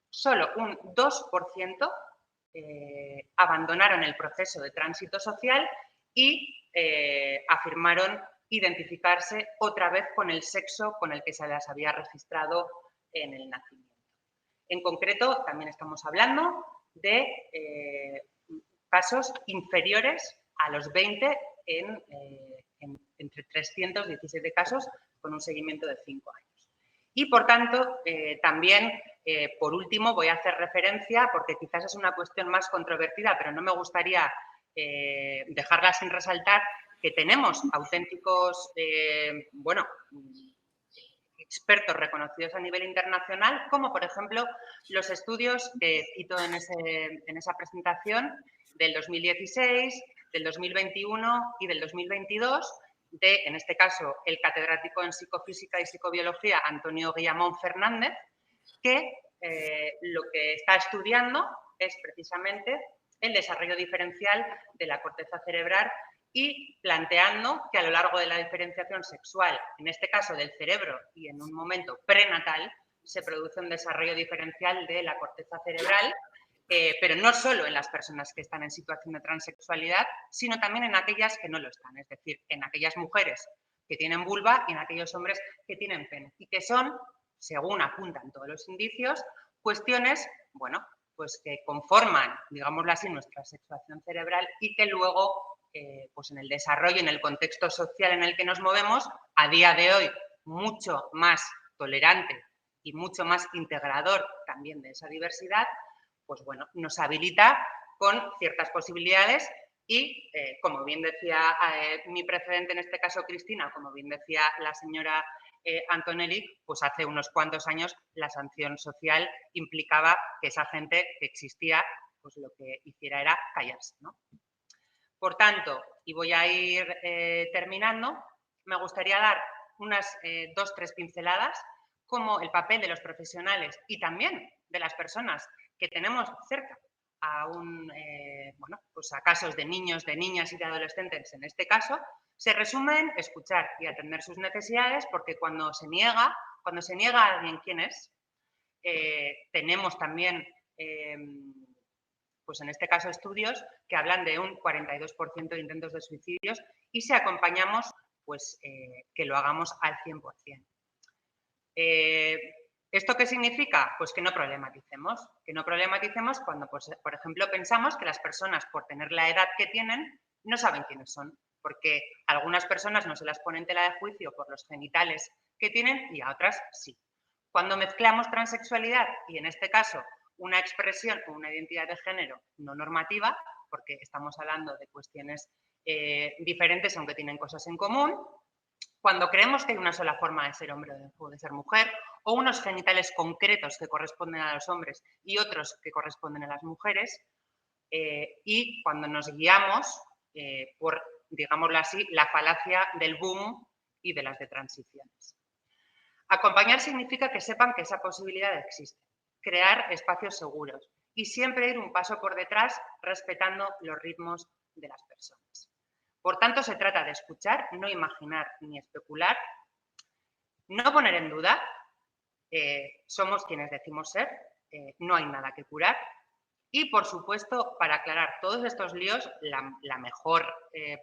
solo un 2% abandonaron el proceso de tránsito social y afirmaron identificarse otra vez con el sexo con el que se las había registrado en el nacimiento. En concreto, también estamos hablando de casos inferiores a los 20 entre 317 casos con un seguimiento de 5 años. Y, por tanto, también, por último, voy a hacer referencia, porque quizás es una cuestión más controvertida, pero no me gustaría dejarla sin resaltar, que tenemos auténticos, expertos reconocidos a nivel internacional, como por ejemplo los estudios que cito en esa presentación del 2016, del 2021 y del 2022, de, en este caso, el catedrático en psicofísica y psicobiología Antonio Guillamón Fernández, que lo que está estudiando es precisamente el desarrollo diferencial de la corteza cerebral y planteando que a lo largo de la diferenciación sexual, en este caso del cerebro y en un momento prenatal, se produce un desarrollo diferencial de la corteza cerebral, pero no solo en las personas que están en situación de transexualidad, sino también en aquellas que no lo están, es decir, en aquellas mujeres que tienen vulva y en aquellos hombres que tienen pene, y que son según apuntan todos los indicios, cuestiones, bueno, pues que conforman, digámoslo así, nuestra sexuación cerebral y que luego, pues en el desarrollo, en el contexto social en el que nos movemos, a día de hoy mucho más tolerante y mucho más integrador también de esa diversidad, pues bueno, nos habilita con ciertas posibilidades y, como bien decía mi precedente, en este caso Cristina, como bien decía la señora Antonelli, pues hace unos cuantos años la sanción social implicaba que esa gente que existía, pues lo que hiciera era callarse, ¿no? Por tanto, y voy a ir terminando, me gustaría dar unas 2 o 3 pinceladas como el papel de los profesionales y también de las personas que tenemos cerca a bueno, pues a casos de niños, de niñas y de adolescentes en este caso, se resume en escuchar y atender sus necesidades, porque cuando se niega a alguien quién es, tenemos también, pues en este caso estudios que hablan de un 42% de intentos de suicidios y si acompañamos, pues que lo hagamos al 100%. ¿Esto qué significa? Pues que no problematicemos cuando, pues, por ejemplo, pensamos que las personas, por tener la edad que tienen, no saben quiénes son, porque a algunas personas no se las pone en tela de juicio por los genitales que tienen y a otras sí. Cuando mezclamos transexualidad y, en este caso, una expresión o una identidad de género no normativa, porque estamos hablando de cuestiones diferentes aunque tienen cosas en común, cuando creemos que hay una sola forma de ser hombre o de ser mujer, o unos genitales concretos que corresponden a los hombres y otros que corresponden a las mujeres, y cuando nos guiamos por, digámoslo así, la falacia del boom y de las de transiciones. Acompañar significa que sepan que esa posibilidad existe, crear espacios seguros y siempre ir un paso por detrás respetando los ritmos de las personas. Por tanto, se trata de escuchar, no imaginar ni especular, no poner en duda, somos quienes decimos ser, no hay nada que curar y, por supuesto, para aclarar todos estos líos, la mejor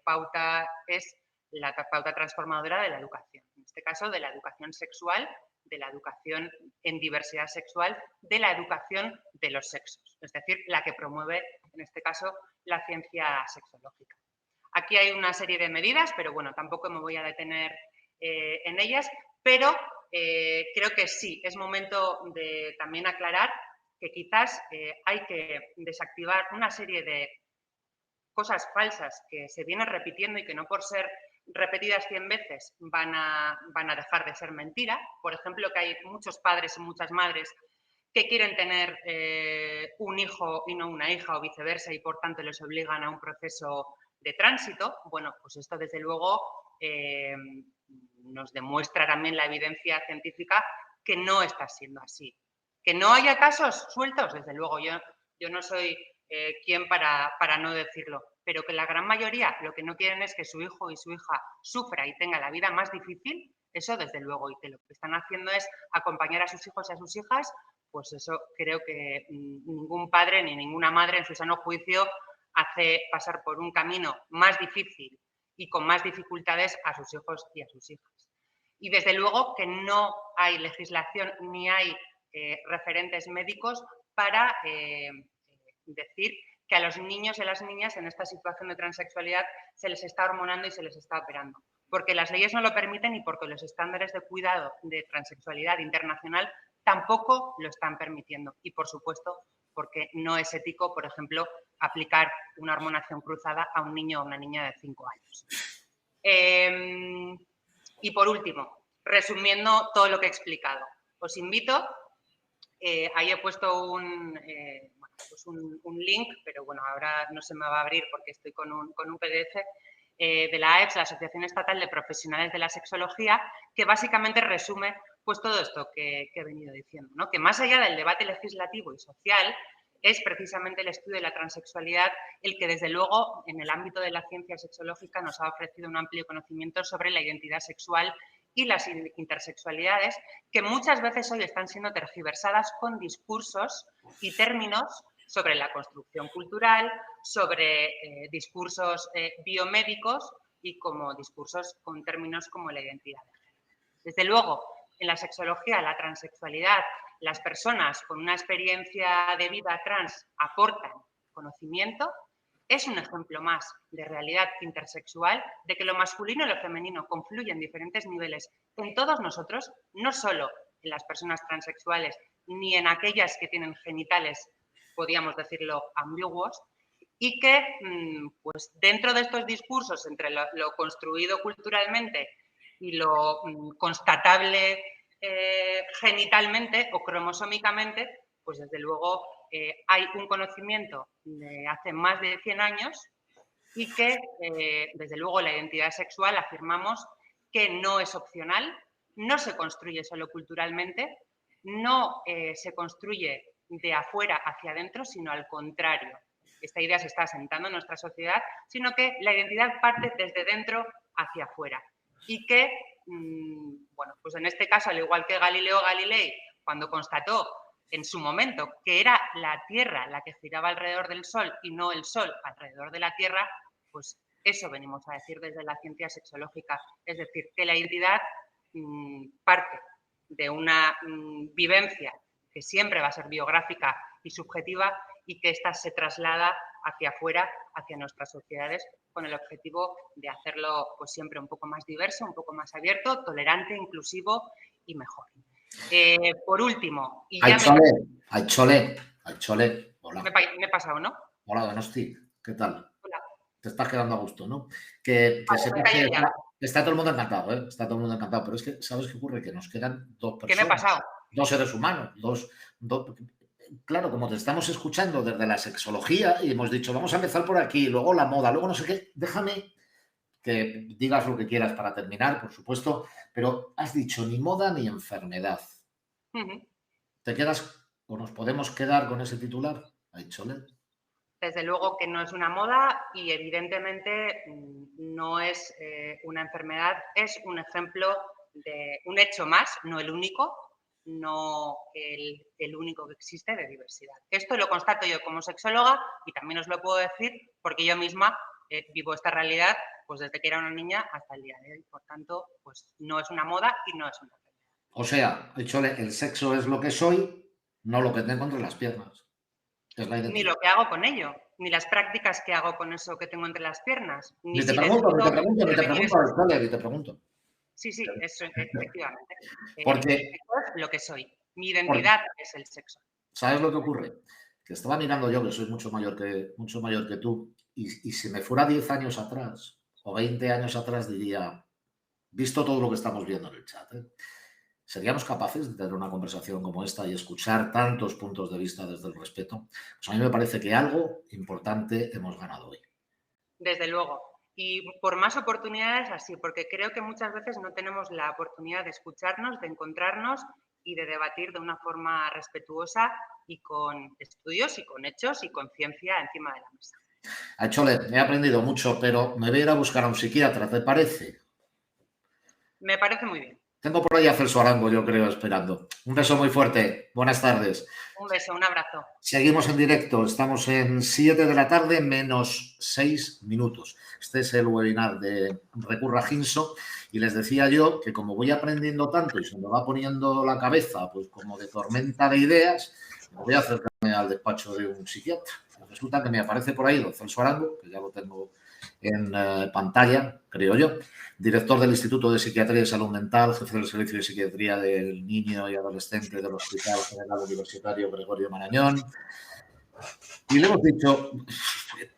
pauta es la pauta transformadora de la educación, en este caso de la educación sexual, de la educación en diversidad sexual, de la educación de los sexos, es decir, la que promueve, en este caso, la ciencia sexológica. Aquí hay una serie de medidas, pero bueno, tampoco me voy a detener en ellas, pero creo que sí, es momento de también aclarar que quizás hay que desactivar una serie de cosas falsas que se vienen repitiendo y que no por ser repetidas 100 veces van a dejar de ser mentira. Por ejemplo, que hay muchos padres y muchas madres que quieren tener un hijo y no una hija o viceversa y por tanto les obligan a un proceso de tránsito. Bueno, pues esto desde luego nos demuestra también la evidencia científica que no está siendo así. Que no haya casos sueltos, desde luego, yo no soy quien para no decirlo, pero que la gran mayoría lo que no quieren es que su hijo y su hija sufra y tenga la vida más difícil, eso desde luego, y que lo que están haciendo es acompañar a sus hijos y a sus hijas, pues eso creo que ningún padre ni ninguna madre en su sano juicio hace pasar por un camino más difícil y con más dificultades a sus hijos y a sus hijas. Y desde luego que no hay legislación ni hay referentes médicos para decir que a los niños y a las niñas en esta situación de transexualidad se les está hormonando y se les está operando. Porque las leyes no lo permiten y porque los estándares de cuidado de transexualidad internacional tampoco lo están permitiendo. Y, por supuesto, porque no es ético, por ejemplo, aplicar una hormonación cruzada a un niño o una niña de 5 años. Y, por último, resumiendo todo lo que he explicado, os invito, ahí he puesto un link, pero bueno, ahora no se me va a abrir porque estoy con un PDF, de la AEPS, la Asociación Estatal de Profesionales de la Sexología, que básicamente resume pues todo esto que he venido diciendo, ¿no? Que más allá del debate legislativo y social, es precisamente el estudio de la transexualidad el que, desde luego, en el ámbito de la ciencia sexológica nos ha ofrecido un amplio conocimiento sobre la identidad sexual y las intersexualidades, que muchas veces hoy están siendo tergiversadas con discursos y términos sobre la construcción cultural, sobre discursos biomédicos y como discursos con términos como la identidad de género. Desde luego en la sexología, la transexualidad, las personas con una experiencia de vida trans aportan conocimiento, es un ejemplo más de realidad intersexual, de que lo masculino y lo femenino confluyen en diferentes niveles en todos nosotros, no solo en las personas transexuales, ni en aquellas que tienen genitales, podríamos decirlo, ambiguos, y que pues dentro de estos discursos entre lo construido culturalmente y lo constatable genitalmente o cromosómicamente, pues desde luego hay un conocimiento de hace más de 100 años y que desde luego la identidad sexual afirmamos que no es opcional, no se construye solo culturalmente, no se construye de afuera hacia adentro, sino al contrario. Esta idea se está asentando en nuestra sociedad, sino que la identidad parte desde dentro hacia afuera. Y que, bueno, pues en este caso, al igual que Galileo Galilei, cuando constató en su momento que era la Tierra la que giraba alrededor del Sol y no el Sol alrededor de la Tierra, pues eso venimos a decir desde la ciencia sexológica. Es decir, que la identidad parte de una vivencia que siempre va a ser biográfica y subjetiva y que ésta se traslada hacia afuera, hacia nuestras sociedades, con el objetivo de hacerlo pues, siempre un poco más diverso, un poco más abierto, tolerante, inclusivo y mejor. Por último... Aichole, hola. Me he pasado, ¿no? Hola, Donosti, ¿qué tal? Hola. Te estás quedando a gusto, ¿no? Que sepas que está todo el mundo encantado, ¿eh? Está todo el mundo encantado, pero es que, ¿sabes qué ocurre? Que nos quedan dos personas. ¿Qué me ha pasado? Dos seres humanos, claro, como te estamos escuchando desde la sexología y hemos dicho, vamos a empezar por aquí, luego la moda, luego no sé qué, déjame que digas lo que quieras para terminar, por supuesto, pero has dicho ni moda ni enfermedad. ¿Te quedas o nos podemos quedar con ese titular? Aichole. Desde luego que no es una moda y evidentemente no es una enfermedad, es un ejemplo de un hecho más, no el único, no el único que existe de diversidad. Esto lo constato yo como sexóloga y también os lo puedo decir porque yo misma vivo esta realidad pues desde que era una niña hasta el día de hoy. Por tanto, pues no es una moda y no es una enfermedad. O sea, Aichole, el sexo es lo que soy, no lo que tengo entre las piernas. Es la identidad. Ni lo que hago con ello, ni las prácticas que hago con eso que tengo entre las piernas. Ni te pregunto. Sí, eso efectivamente. Porque Eso es lo que soy. Mi identidad es el sexo. ¿Sabes lo que ocurre? Que estaba mirando yo, que soy mucho mayor que tú, y si me fuera 10 años atrás o 20 años atrás diría, visto todo lo que estamos viendo en el chat, ¿seríamos capaces de tener una conversación como esta y escuchar tantos puntos de vista desde el respeto? Pues a mí me parece que algo importante hemos ganado hoy. Desde luego. Y por más oportunidades así, porque creo que muchas veces no tenemos la oportunidad de escucharnos, de encontrarnos y de debatir de una forma respetuosa y con estudios y con hechos y con ciencia encima de la mesa. Aichole, he aprendido mucho, pero me voy a ir a buscar a un psiquiatra, ¿te parece? Me parece muy bien. Tengo por ahí a Celso Arango, yo creo, esperando. Un beso muy fuerte. Buenas tardes. Un beso, un abrazo. Seguimos en directo. Estamos en 7 de la tarde menos 6 minutos. Este es el webinar de Recurra Ginso. Y les decía yo que como voy aprendiendo tanto y se me va poniendo la cabeza pues como de tormenta de ideas, me voy a acercarme al despacho de un psiquiatra. Resulta que me aparece por ahí don Celso Arango, que ya lo tengo en pantalla, creo yo, director del Instituto de Psiquiatría y Salud Mental, jefe del Servicio de Psiquiatría del Niño y Adolescente del Hospital General Universitario Gregorio Marañón. Y le hemos dicho,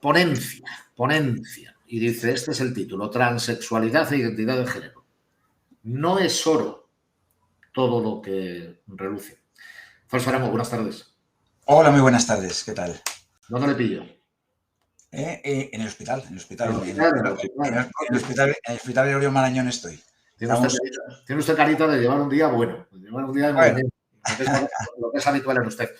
ponencia. Y dice, este es el título, Transexualidad e Identidad de Género. No es oro todo lo que reluce. Celso Arango, buenas tardes. Hola, muy buenas tardes, ¿qué tal? ¿Dónde le pillo? En el hospital. En el hospital Gregorio Marañón estoy. Tiene usted carita de llevar un día bueno, de llevar un día de movimiento, lo que es habitual en usted.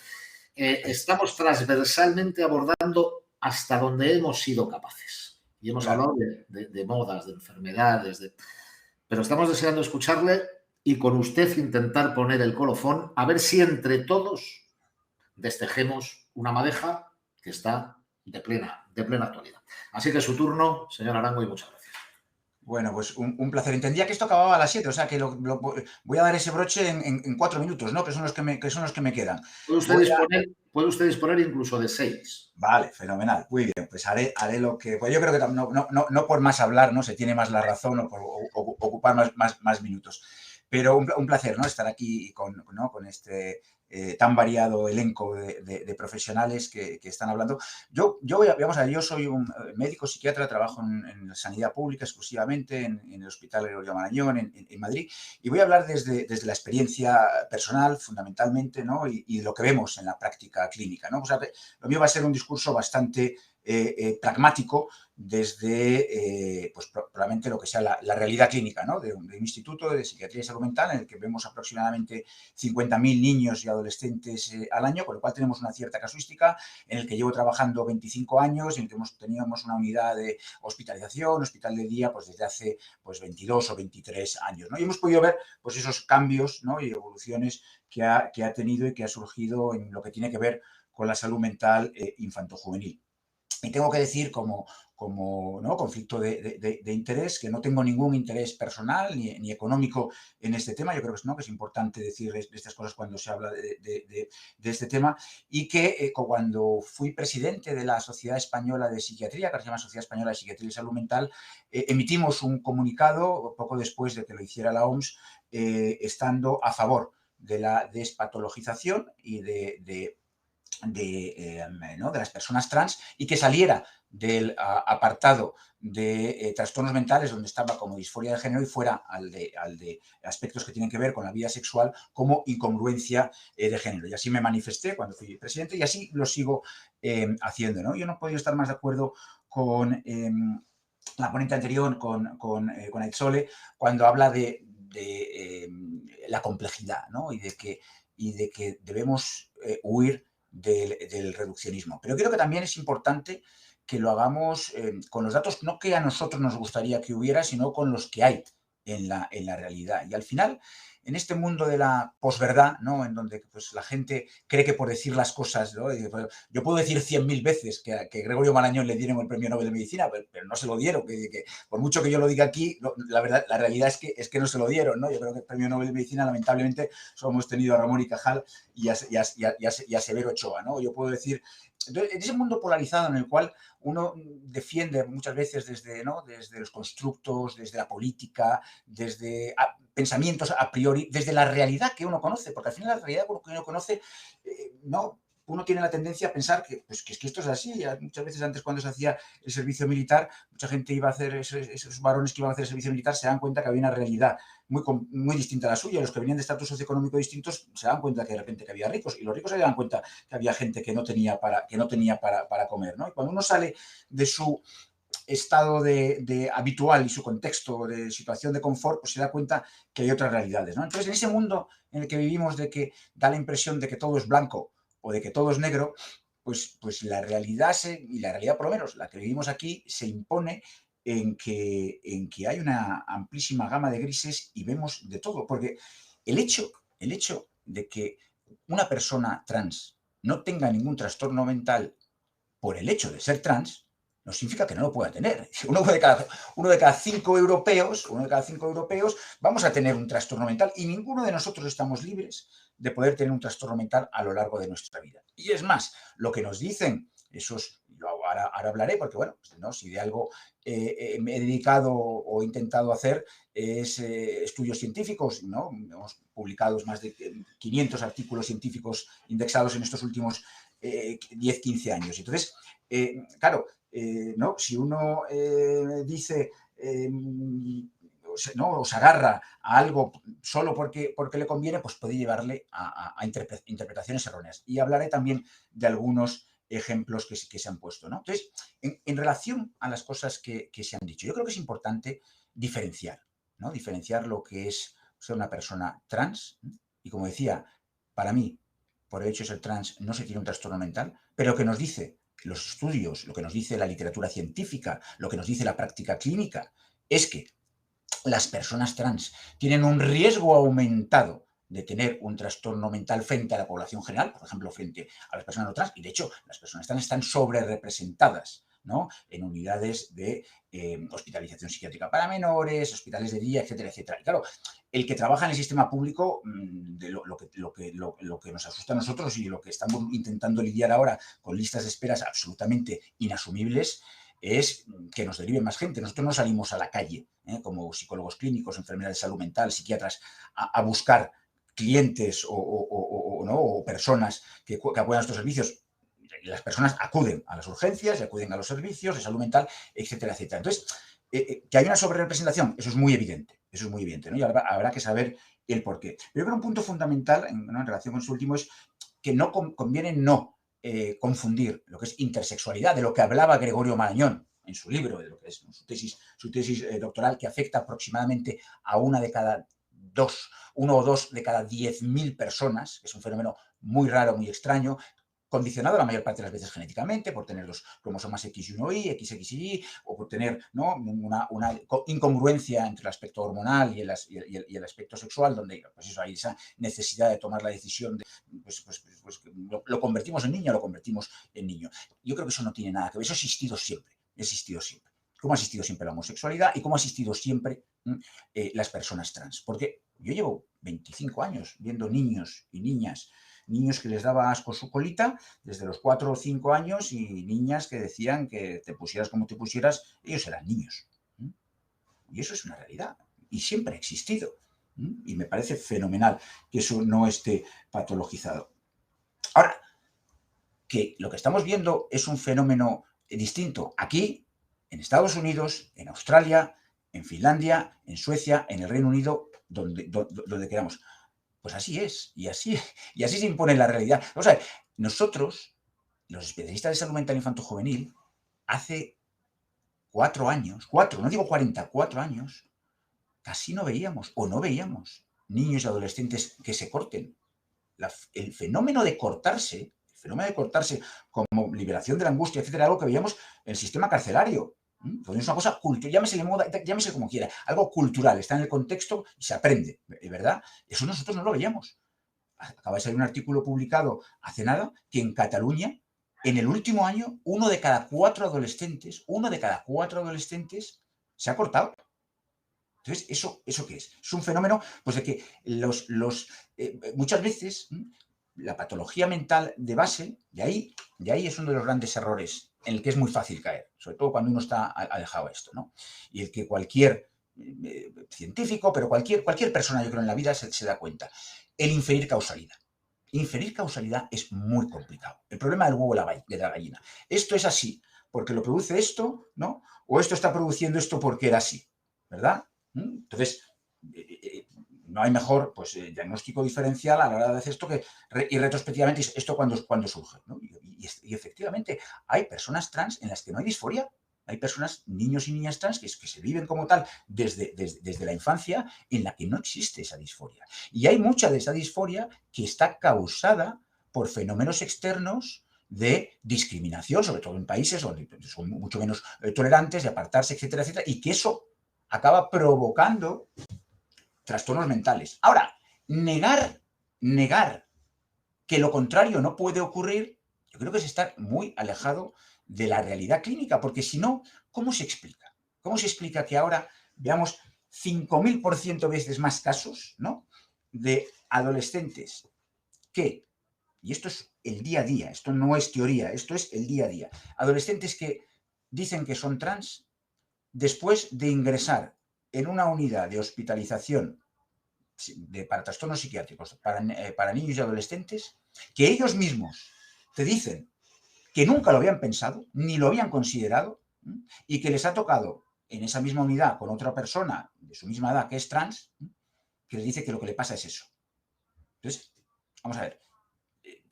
Estamos transversalmente abordando hasta donde hemos sido capaces. Y hemos hablado de modas, de enfermedades, pero estamos deseando escucharle y con usted intentar poner el colofón a ver si entre todos destejemos una madeja que está de plena actualidad. Así que su turno, señor Arango, y muchas gracias. Bueno, pues un placer. Entendía que esto acababa a las 7, o sea que voy a dar ese broche en 4 minutos, ¿no? Que son los que me quedan. Puede usted disponer incluso de 6. Vale, fenomenal. Muy bien, pues haré lo que... Pues yo creo que no por más hablar, ¿no? Se tiene más la razón o por ocupar más minutos. Pero un placer, ¿no? Estar aquí con este tan variado elenco de profesionales que están hablando. Vamos a ver, yo soy un médico psiquiatra, trabajo en sanidad pública exclusivamente, en el Hospital Gregorio Marañón, en Madrid, y voy a hablar desde la experiencia personal, fundamentalmente, ¿no? Y lo que vemos en la práctica clínica, ¿no? O sea, lo mío va a ser un discurso bastante pragmático desde pues probablemente lo que sea la realidad clínica, ¿no? de un instituto de psiquiatría y salud mental en el que vemos aproximadamente 50.000 niños y adolescentes al año, con lo cual tenemos una cierta casuística, en el que llevo trabajando 25 años, en el que teníamos una unidad de hospitalización, hospital de día, pues desde hace pues 22 o 23 años, ¿no? Y hemos podido ver pues esos cambios, ¿no? Y evoluciones que ha tenido y que ha surgido en lo que tiene que ver con la salud mental infantojuvenil. Y tengo que decir como ¿no? conflicto de interés, que no tengo ningún interés personal ni económico en este tema. Yo creo que, ¿no? que es importante decir estas cosas cuando se habla de este tema, y que cuando fui presidente de la Sociedad Española de Psiquiatría, que se llama Sociedad Española de Psiquiatría y Salud Mental, emitimos un comunicado poco después de que lo hiciera la OMS, estando a favor de la despatologización y de las personas trans, y que saliera del apartado de trastornos mentales, donde estaba como disforia de género, y fuera al de aspectos que tienen que ver con la vida sexual como incongruencia de género. Y así me manifesté cuando fui presidente, y así lo sigo haciendo, ¿no? Yo no he podido estar más de acuerdo con la ponente anterior, con Aitzole, cuando habla de la complejidad, ¿no? y de que debemos huir del reduccionismo. Pero creo que también es importante que lo hagamos con los datos, no que a nosotros nos gustaría que hubiera, sino con los que hay en la realidad. Y al final, en este mundo de la posverdad, ¿no? En donde pues, la gente cree que por decir las cosas, ¿no? Yo puedo decir 100.000 veces que Gregorio Marañón le dieron el premio Nobel de Medicina, pero no se lo dieron. Que por mucho que yo lo diga aquí, la realidad es que no se lo dieron, ¿no? Yo creo que el premio Nobel de Medicina, lamentablemente, solo hemos tenido a Ramón y Cajal y a Severo Ochoa, ¿no? Yo puedo decir... Entonces, en ese mundo polarizado en el cual uno defiende muchas veces desde los constructos, desde la política, desde pensamientos a priori, desde la realidad que uno conoce, porque al final la realidad que uno conoce, uno tiene la tendencia a pensar que esto es así. Muchas veces antes, cuando se hacía el servicio militar, mucha gente iba a hacer, esos varones que iban a hacer el servicio militar se dan cuenta que había una realidad muy distinta a la suya. Los que venían de estatus socioeconómico distintos se dan cuenta que de repente que había ricos, y los ricos se dan cuenta que había gente que no tenía para comer, ¿no? Y cuando uno sale de su estado de habitual y su contexto de situación de confort, pues se da cuenta que hay otras realidades, ¿no? Entonces, en ese mundo en el que vivimos, de que da la impresión de que todo es blanco o de que todo es negro, pues la realidad, y la realidad por lo menos la que vivimos aquí, se impone en que hay una amplísima gama de grises y vemos de todo. Porque el hecho de que una persona trans no tenga ningún trastorno mental por el hecho de ser trans, no significa que no lo pueda tener. Uno de cada cinco europeos vamos a tener un trastorno mental, y ninguno de nosotros estamos libres de poder tener un trastorno mental a lo largo de nuestra vida. Y es más, lo que nos dicen esos... Ahora hablaré, porque bueno, ¿no? Si de algo me he dedicado o he intentado hacer es estudios científicos, ¿no? Hemos publicado más de 500 artículos científicos indexados en estos últimos 10, 15 años. Entonces, claro, ¿no? Si uno dice... ¿no? o se agarra a algo solo porque le conviene, pues puede llevarle a interpretaciones erróneas. Y hablaré también de algunos ejemplos que se han puesto, ¿no? Entonces, en relación a las cosas que se han dicho, yo creo que es importante diferenciar, ¿no? Diferenciar lo que es ser una persona trans, ¿no? Y como decía, para mí, por el hecho de ser trans, no se tiene un trastorno mental, pero lo que nos dice los estudios, lo que nos dice la literatura científica, lo que nos dice la práctica clínica, es que las personas trans tienen un riesgo aumentado de tener un trastorno mental frente a la población general, por ejemplo, frente a las personas no trans, y de hecho las personas trans están sobre representadas ¿no? En unidades de hospitalización psiquiátrica para menores, hospitales de día, etcétera, etcétera. Y claro, el que trabaja en el sistema público, de lo que nos asusta a nosotros y lo que estamos intentando lidiar ahora con listas de esperas absolutamente inasumibles, es que nos deriven más gente. Nosotros no salimos a la calle, como psicólogos clínicos, enfermeras de salud mental, psiquiatras, a buscar clientes o personas que acudan a nuestros servicios. Las personas acuden a las urgencias, acuden a los servicios de salud mental, etcétera, etcétera. Entonces, que hay una sobrerepresentación, eso es muy evidente, ¿no? Y habrá que saber el porqué. Pero yo creo que un punto fundamental en relación con eso último es que no conviene confundir lo que es intersexualidad, de lo que hablaba Gregorio Marañón en su libro, de lo que es su tesis doctoral, que afecta aproximadamente a una o dos de cada 10.000 personas, que es un fenómeno muy raro, muy extraño, condicionado la mayor parte de las veces genéticamente, por tener los cromosomas X y 1Y, XX y Y, o por tener, ¿no?, una incongruencia entre el aspecto hormonal y el aspecto sexual, donde pues eso, hay esa necesidad de tomar la decisión de, lo convertimos en niña o lo convertimos en niño. Yo creo que eso no tiene nada que ver, eso ha existido siempre. Cómo ha existido siempre la homosexualidad y cómo ha existido siempre las personas trans. Porque yo llevo 25 años viendo niños y niñas que les daba asco su colita desde los 4 o 5 años y niñas que decían que te pusieras como te pusieras, ellos eran niños. Y eso es una realidad y siempre ha existido. Y me parece fenomenal que eso no esté patologizado. Ahora, que lo que estamos viendo es un fenómeno distinto aquí, en Estados Unidos, en Australia, en Finlandia, en Suecia, en el Reino Unido, donde queramos. Pues así es, y así se impone la realidad. Vamos a ver, nosotros, los especialistas de salud mental infanto-juvenil, hace 4 años, no digo 40, 4 años, casi no veíamos niños y adolescentes que se corten. El fenómeno de cortarse como liberación de la angustia, etcétera, algo que veíamos en el sistema carcelario. Pues es una cosa cultural, llámesele moda, llámesele como quiera, algo cultural, está en el contexto y se aprende, ¿verdad? Eso nosotros no lo veíamos. Acaba de salir un artículo publicado hace nada que en Cataluña, en el último año, 1 de cada 4 adolescentes se ha cortado. Entonces, ¿eso qué es? Es un fenómeno pues, de que muchas veces la patología mental de base, de ahí es uno de los grandes errores en el que es muy fácil caer, sobre todo cuando uno está alejado a esto, ¿no? Y el que cualquier científico, pero cualquier persona, yo creo, en la vida se da cuenta. El inferir causalidad. Inferir causalidad es muy complicado. El problema del huevo de la gallina. Esto es así porque lo produce esto, ¿no? O esto está produciendo esto porque era así, ¿verdad? Entonces, no hay mejor diagnóstico diferencial a la hora de hacer esto y retrospectivamente esto cuando surge, ¿no? Y efectivamente hay personas trans en las que no hay disforia. Hay personas, niños y niñas trans, que se viven como tal desde la infancia, en la que no existe esa disforia. Y hay mucha de esa disforia que está causada por fenómenos externos de discriminación, sobre todo en países donde son mucho menos tolerantes, de apartarse, etcétera, etcétera, y que eso acaba provocando trastornos mentales. Ahora, negar que lo contrario no puede ocurrir, yo creo que es estar muy alejado de la realidad clínica, porque si no, ¿cómo se explica? ¿Cómo se explica que ahora veamos 5.000% veces más casos, ¿no?, de adolescentes que, y esto es el día a día, esto no es teoría, esto es el día a día, adolescentes que dicen que son trans después de ingresar en una unidad de hospitalización para trastornos psiquiátricos para niños y adolescentes, que ellos mismos te dicen que nunca lo habían pensado, ni lo habían considerado, y que les ha tocado en esa misma unidad con otra persona de su misma edad que es trans, que les dice que lo que le pasa es eso. Entonces, vamos a ver,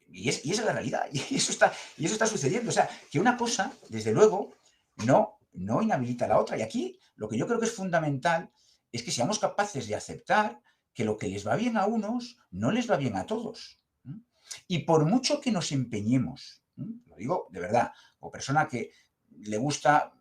y esa es la realidad, y eso está sucediendo. O sea, que una cosa, desde luego, no inhabilita a la otra. Y aquí lo que yo creo que es fundamental es que seamos capaces de aceptar que lo que les va bien a unos no les va bien a todos. Y por mucho que nos empeñemos, lo digo de verdad, como persona que le gusta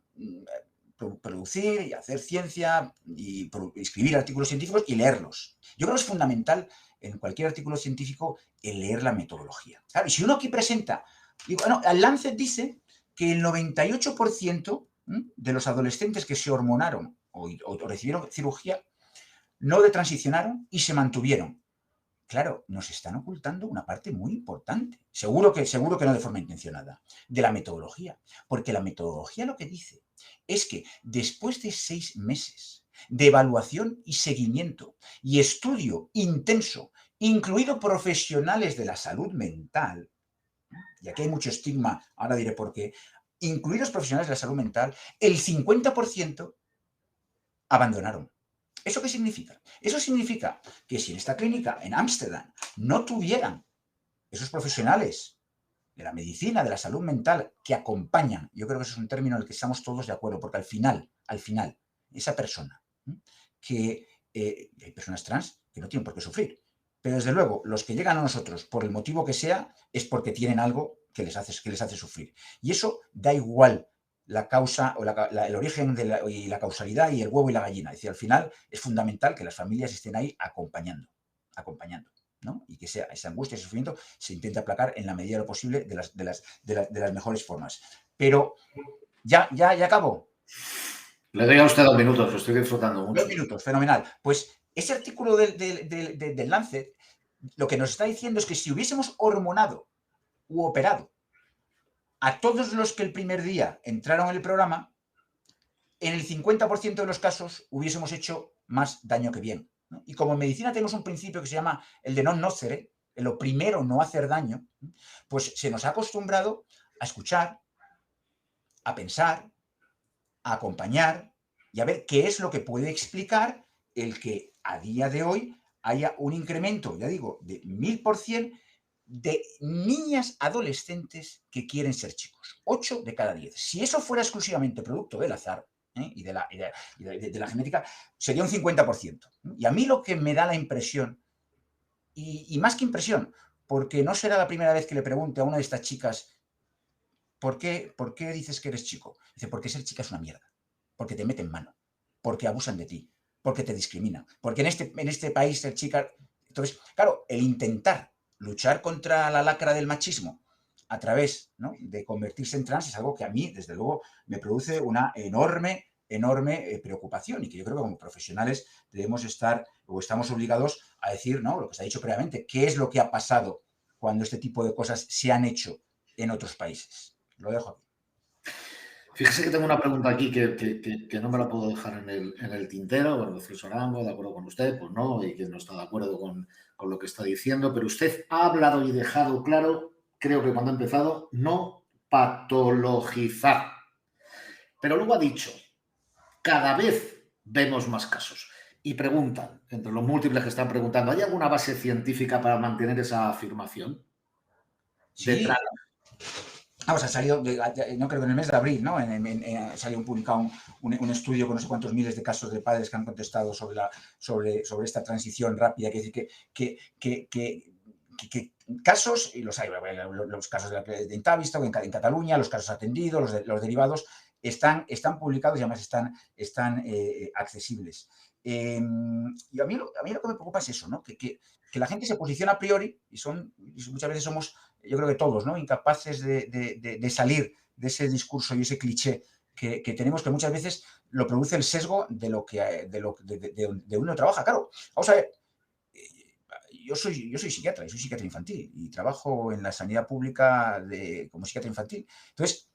producir y hacer ciencia y escribir artículos científicos y leerlos. Yo creo que es fundamental en cualquier artículo científico el leer la metodología. Claro, y si uno aquí presenta, digo, bueno, el Lancet dice que el 98% de los adolescentes que se hormonaron o recibieron cirugía no detransicionaron y se mantuvieron. Claro, nos están ocultando una parte muy importante, seguro que no de forma intencionada, de la metodología. Porque la metodología lo que dice es que después de 6 meses de evaluación y seguimiento y estudio intenso, incluido profesionales de la salud mental, y aquí hay mucho estigma, ahora diré por qué, incluidos profesionales de la salud mental, el 50% abandonaron. ¿Eso qué significa? Eso significa que si en esta clínica, en Ámsterdam, no tuvieran esos profesionales de la medicina, de la salud mental, que acompañan, yo creo que eso es un término en el que estamos todos de acuerdo, porque al final, esa persona, que hay personas trans que no tienen por qué sufrir, pero desde luego, los que llegan a nosotros, por el motivo que sea, es porque tienen algo que les hace sufrir. Y eso da igual la causa o el origen y la causalidad y el huevo y la gallina. Es decir, al final es fundamental que las familias estén ahí acompañando, ¿no? Y que sea esa angustia, ese sufrimiento, se intente aplacar en la medida de lo posible de las mejores formas. Pero ya acabo. Le doy a usted 2 minutos, lo estoy disfrutando mucho. 2 minutos, fenomenal. Pues ese artículo del Lancet lo que nos está diciendo es que si hubiésemos hormonado u operado a todos los que el primer día entraron en el programa, en el 50% de los casos hubiésemos hecho más daño que bien, ¿no? Y como en medicina tenemos un principio que se llama el de non nocere, lo primero no hacer daño, pues se nos ha acostumbrado a escuchar, a pensar, a acompañar y a ver qué es lo que puede explicar el que a día de hoy haya un incremento, ya digo, de 1000% de niñas adolescentes que quieren ser chicos. 8 de cada 10. Si eso fuera exclusivamente producto del azar y de la genética, sería un 50%. Y a mí lo que me da la impresión, y más que impresión, porque no será la primera vez que le pregunte a una de estas chicas, ¿por qué dices que eres chico? Dice, porque ser chica es una mierda, porque te meten mano, porque abusan de ti, porque te discriminan, porque en este país ser chica... Entonces, claro, el intentar luchar contra la lacra del machismo a través, ¿no?, de convertirse en trans es algo que a mí, desde luego, me produce una enorme preocupación y que yo creo que como profesionales debemos estar o estamos obligados a decir, ¿no?, lo que se ha dicho previamente, qué es lo que ha pasado cuando este tipo de cosas se han hecho en otros países. Lo dejo aquí. Fíjese que tengo una pregunta aquí que no me la puedo dejar en el tintero. Bueno, profesor Arango, de acuerdo con usted, pues no, y que no está de acuerdo con lo que está diciendo, pero usted ha hablado y dejado claro, creo que cuando ha empezado, no patologizar. Pero luego ha dicho, cada vez vemos más casos. Y preguntan, entre los múltiples que están preguntando, ¿hay alguna base científica para mantener esa afirmación? Sí. Vamos, ha salido, no creo que en el mes de abril, ¿no? Salió publicado un estudio con no sé cuántos miles de casos de padres que han contestado sobre esta transición rápida, que decir que casos, y los hay, los casos de Intavista, en Cataluña, los casos atendidos, los derivados, están publicados y además están accesibles. Y a mí lo que me preocupa es eso, ¿no? Que la gente se posiciona a priori y muchas veces somos, yo creo que todos, ¿no?, incapaces de salir de ese discurso y ese cliché que tenemos, que muchas veces lo produce el sesgo de uno trabaja. Claro, vamos a ver, yo soy psiquiatra y soy psiquiatra infantil y trabajo en la sanidad pública como psiquiatra infantil. Entonces,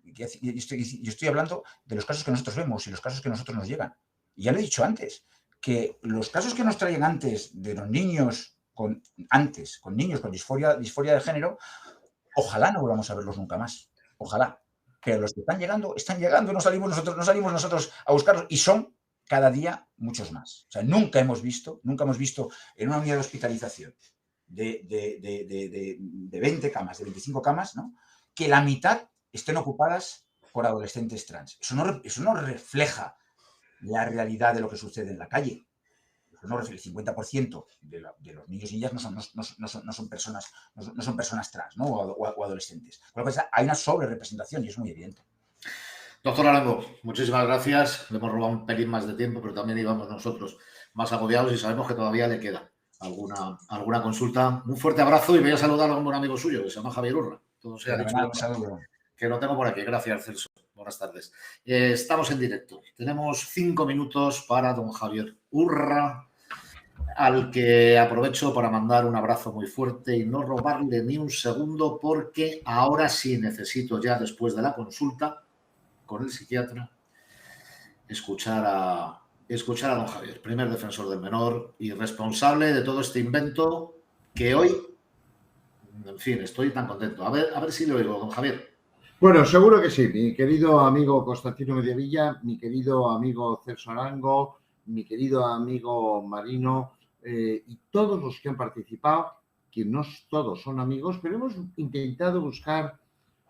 yo estoy hablando de los casos que nosotros vemos y los casos que a nosotros nos llegan. Y ya lo he dicho antes, que los casos que nos traen antes de los niños con niños con disforia de género, ojalá no volvamos a verlos nunca más. Ojalá. Pero los que están llegando, no salimos nosotros a buscarlos y son cada día muchos más. O sea, nunca hemos visto en una unidad de hospitalización de 20 camas, de 25 camas, ¿no?, que la mitad estén ocupadas por adolescentes trans. Eso no refleja la realidad de lo que sucede en la calle. No, el 50% de los niños y niñas no son personas trans, ¿no?, o adolescentes. Por lo que hay una sobrerepresentación y es muy evidente. Doctor Arango, muchísimas gracias. Le hemos robado un pelín más de tiempo, pero también íbamos nosotros más agobiados y sabemos que todavía le queda alguna consulta. Un fuerte abrazo y voy a saludar a un buen amigo suyo que se llama Javier Urra. Todo sea dicho. que lo tengo por aquí. Gracias, Celso. Buenas tardes. Estamos en directo. Tenemos 5 minutos para don Javier Urra, al que aprovecho para mandar un abrazo muy fuerte y no robarle ni un segundo, porque ahora sí necesito, ya después de la consulta con el psiquiatra, escuchar a don Javier, primer defensor del menor y responsable de todo este invento que hoy, en fin, estoy tan contento. A ver si lo oigo, don Javier. Bueno, seguro que sí. Mi querido amigo Constantino Mediavilla, mi querido amigo Celso Arango, mi querido amigo Marino y todos los que han participado, que no todos son amigos, pero hemos intentado buscar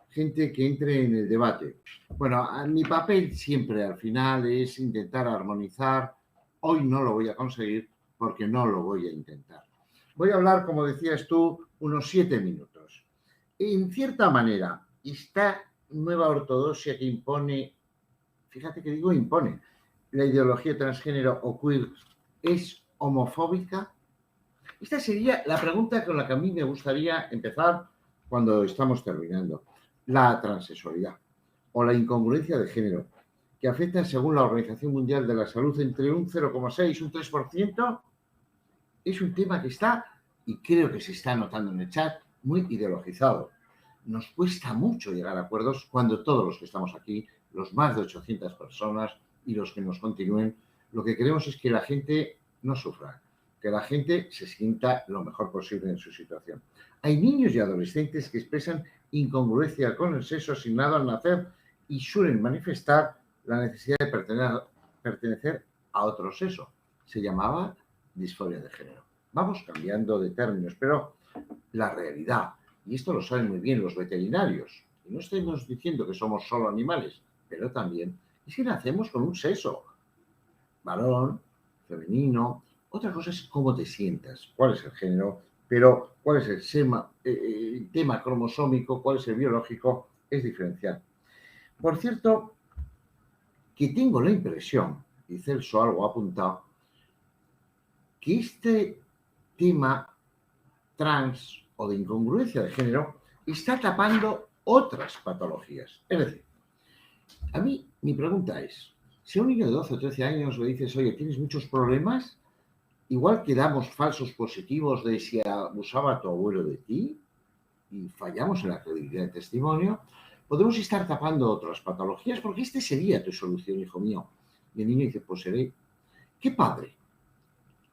gente que entre en el debate. Bueno, mi papel siempre al final es intentar armonizar. Hoy no lo voy a conseguir porque no lo voy a intentar. Voy a hablar, como decías tú, unos 7 minutos. En cierta manera, esta nueva ortodoxia que impone, fíjate que digo impone, la ideología transgénero o queer es homofóbica. Esta sería la pregunta con la que a mí me gustaría empezar cuando estamos terminando. La transexualidad o la incongruencia de género, que afecta, según la Organización Mundial de la Salud, entre un 0,6 y un 3%, es un tema que está, y creo que se está notando en el chat, muy ideologizado. Nos cuesta mucho llegar a acuerdos cuando todos los que estamos aquí, los más de 800 personas y los que nos continúen, lo que queremos es que la gente no sufra, que la gente se sienta lo mejor posible en su situación. Hay niños y adolescentes que expresan incongruencia con el sexo asignado al nacer y suelen manifestar la necesidad de pertenecer a otro sexo. Se llamaba disforia de género. Vamos cambiando de términos, pero la realidad, y esto lo saben muy bien los veterinarios, y no estamos diciendo que somos solo animales, pero también es que nacemos con un sexo, varón, femenino. Otra cosa es cómo te sientas, cuál es el género, pero cuál es el tema cromosómico, cuál es el biológico, es diferencial. Por cierto, que tengo la impresión, y Celso algo ha apuntado, que este tema trans o de incongruencia de género está tapando otras patologías. Es decir, a mí mi pregunta es, si a un niño de 12 o 13 años le dices, oye, tienes muchos problemas, igual que damos falsos positivos de si abusaba tu abuelo de ti y fallamos en la credibilidad de testimonio, podemos estar tapando otras patologías porque esta sería tu solución, hijo mío. Y el niño dice, pues seré. ¿Qué padre?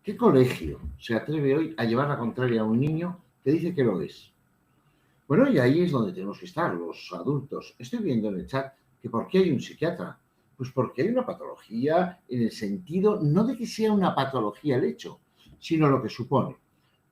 ¿Qué colegio se atreve hoy a llevar la contraria a un niño que dice que lo es? Bueno, y ahí es donde tenemos que estar, los adultos. Estoy viendo en el chat que ¿por qué hay un psiquiatra? Pues porque hay una patología en el sentido, no de que sea una patología el hecho, sino lo que supone.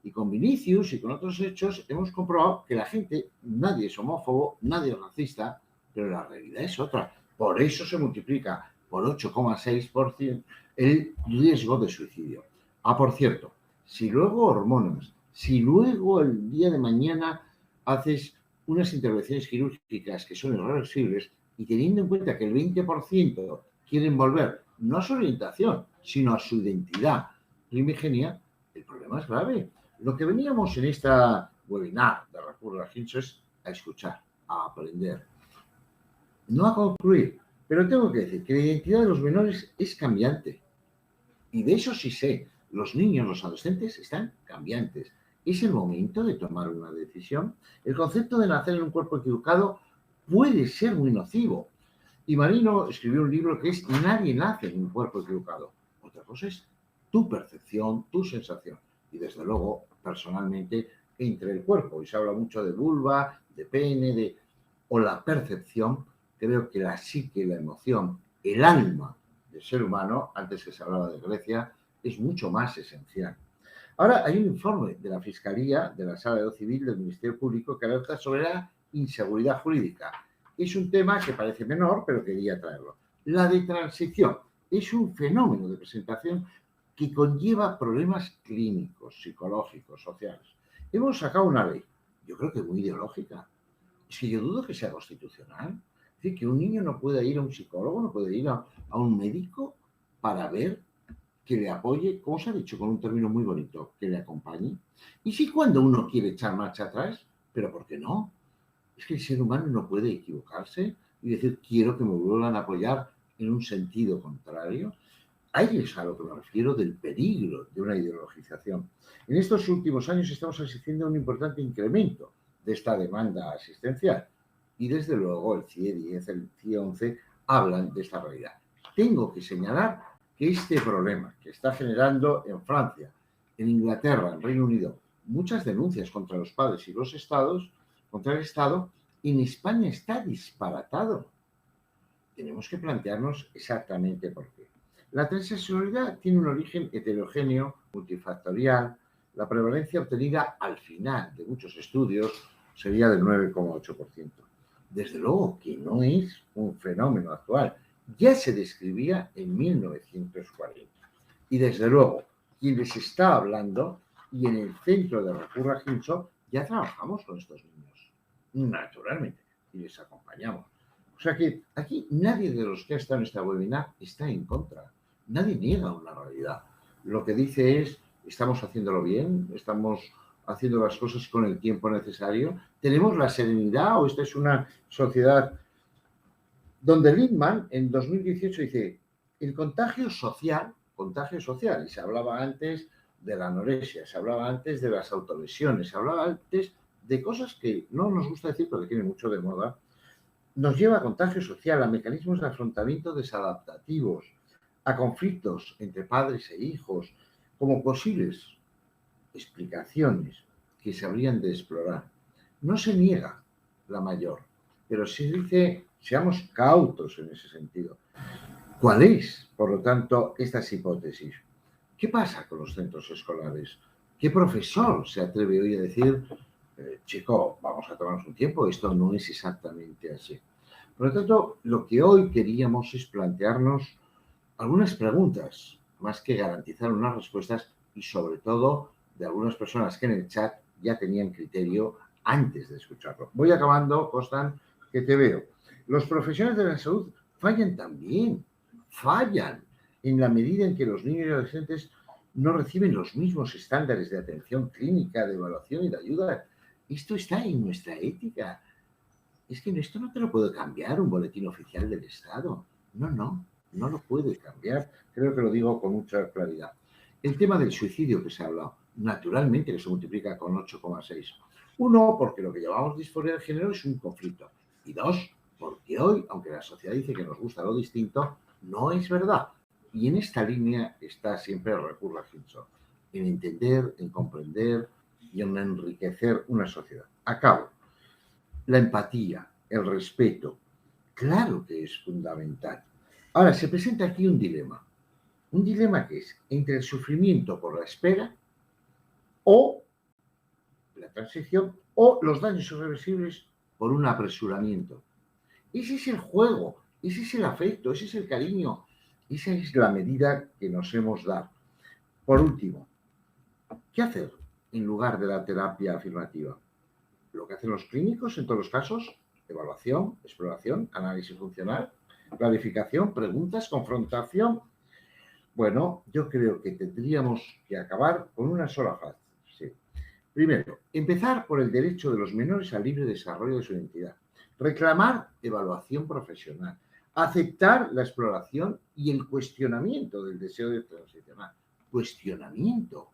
Y con Vinicius y con otros hechos hemos comprobado que la gente, nadie es homófobo, nadie es racista, pero la realidad es otra. Por eso se multiplica por 8,6% el riesgo de suicidio. Ah, por cierto, si luego hormonas, si luego el día de mañana haces unas intervenciones quirúrgicas que son irreversibles y teniendo en cuenta que el 20% quieren volver no a su orientación, sino a su identidad primigenia, el problema es grave. Lo que veníamos en esta webinar de Recursos Hincho es a escuchar, a aprender, no a concluir. Pero tengo que decir que la identidad de los menores es cambiante. Y de eso sí sé. Los niños, los adolescentes están cambiantes. Es el momento de tomar una decisión. El concepto de nacer en un cuerpo equivocado puede ser muy nocivo. Y Marino escribió un libro que es Nadie nace en un cuerpo equivocado. Otra cosa es tu percepción, tu sensación. Y desde luego, personalmente, entre el cuerpo. Y se habla mucho de vulva, de pene, o la percepción. Creo que la psique, la emoción, el alma del ser humano, antes que se hablaba de Grecia, es mucho más esencial. Ahora hay un informe de la Fiscalía, de la Sala de lo Civil del Ministerio Público, que alerta sobre la inseguridad jurídica. Es un tema que parece menor, pero quería traerlo. La de transición es un fenómeno de presentación que conlleva problemas clínicos, psicológicos, sociales. Hemos sacado una ley, yo creo que muy ideológica. Es que yo dudo que sea constitucional. Es decir, que un niño no pueda ir a un psicólogo, no puede ir a un médico para ver que le apoye, como se ha dicho con un término muy bonito, que le acompañe. Y si cuando uno quiere echar marcha atrás, pero ¿por qué no? Es que el ser humano no puede equivocarse y decir, quiero que me vuelvan a apoyar en un sentido contrario. Ahí es a lo que me refiero del peligro de una ideologización. En estos últimos años estamos asistiendo a un importante incremento de esta demanda asistencial y desde luego el CIE 10, el CIE 11 hablan de esta realidad. Tengo que señalar que este problema que está generando en Francia, en Inglaterra, en Reino Unido, muchas denuncias contra los padres y los estados, contra el Estado, en España está disparatado. Tenemos que plantearnos exactamente por qué. La transexualidad tiene un origen heterogéneo, multifactorial. La prevalencia obtenida al final de muchos estudios sería del 9,8%. Desde luego que no es un fenómeno actual. Ya se describía en 1940. Y desde luego, quien les está hablando, y en el centro de Recurra Hinson, ya trabajamos con estos niños, naturalmente, y les acompañamos. O sea que aquí nadie de los que ha estado en esta webinar está en contra. Nadie niega una realidad. Lo que dice es, estamos haciéndolo bien, estamos haciendo las cosas con el tiempo necesario, tenemos la serenidad o esta es una sociedad donde Lindman en 2018 dice, el contagio social, y se hablaba antes de la anorexia, se hablaba antes de las autolesiones, se hablaba antes de cosas que no nos gusta decir porque tiene mucho de moda, nos lleva a contagio social, a mecanismos de afrontamiento desadaptativos, a conflictos entre padres e hijos, como posibles explicaciones que se habrían de explorar. No se niega la mayor, pero se dice, seamos cautos en ese sentido. ¿Cuál es, por lo tanto, estas hipótesis? ¿Qué pasa con los centros escolares? ¿Qué profesor se atreve hoy a decir, chico, vamos a tomarnos un tiempo, esto no es exactamente así? Por lo tanto, lo que hoy queríamos es plantearnos algunas preguntas, más que garantizar unas respuestas y sobre todo de algunas personas que en el chat ya tenían criterio antes de escucharlo. Voy acabando, Constant, que te veo. Los profesionales de la salud fallan también, fallan en la medida en que los niños y adolescentes no reciben los mismos estándares de atención clínica, de evaluación y de ayuda. Esto está en nuestra ética. Es que esto no te lo puede cambiar un boletín oficial del Estado. No lo puede cambiar. Creo que lo digo con mucha claridad. El tema del suicidio que se ha hablado, naturalmente que se multiplica con 8,6. Uno, porque lo que llamamos disforia de género es un conflicto. Y dos, porque hoy, aunque la sociedad dice que nos gusta lo distinto, no es verdad. Y en esta línea está siempre Recurra Hinson, en entender, en comprender y en enriquecer una sociedad. Acabo. La empatía, el respeto, claro que es fundamental. Ahora, se presenta aquí un dilema que es entre el sufrimiento por la espera o la transición o los daños irreversibles por un apresuramiento. Ese es el juego, ese es el afecto, ese es el cariño, esa es la medida que nos hemos dado. Por último, ¿qué hacer en lugar de la terapia afirmativa? Lo que hacen los clínicos en todos los casos, evaluación, exploración, análisis funcional, clarificación, preguntas, confrontación. Bueno, yo creo que tendríamos que acabar con una sola fase. Sí. Primero, empezar por el derecho de los menores al libre desarrollo de su identidad. Reclamar evaluación profesional. Aceptar la exploración y el cuestionamiento del deseo de transicionar. Cuestionamiento,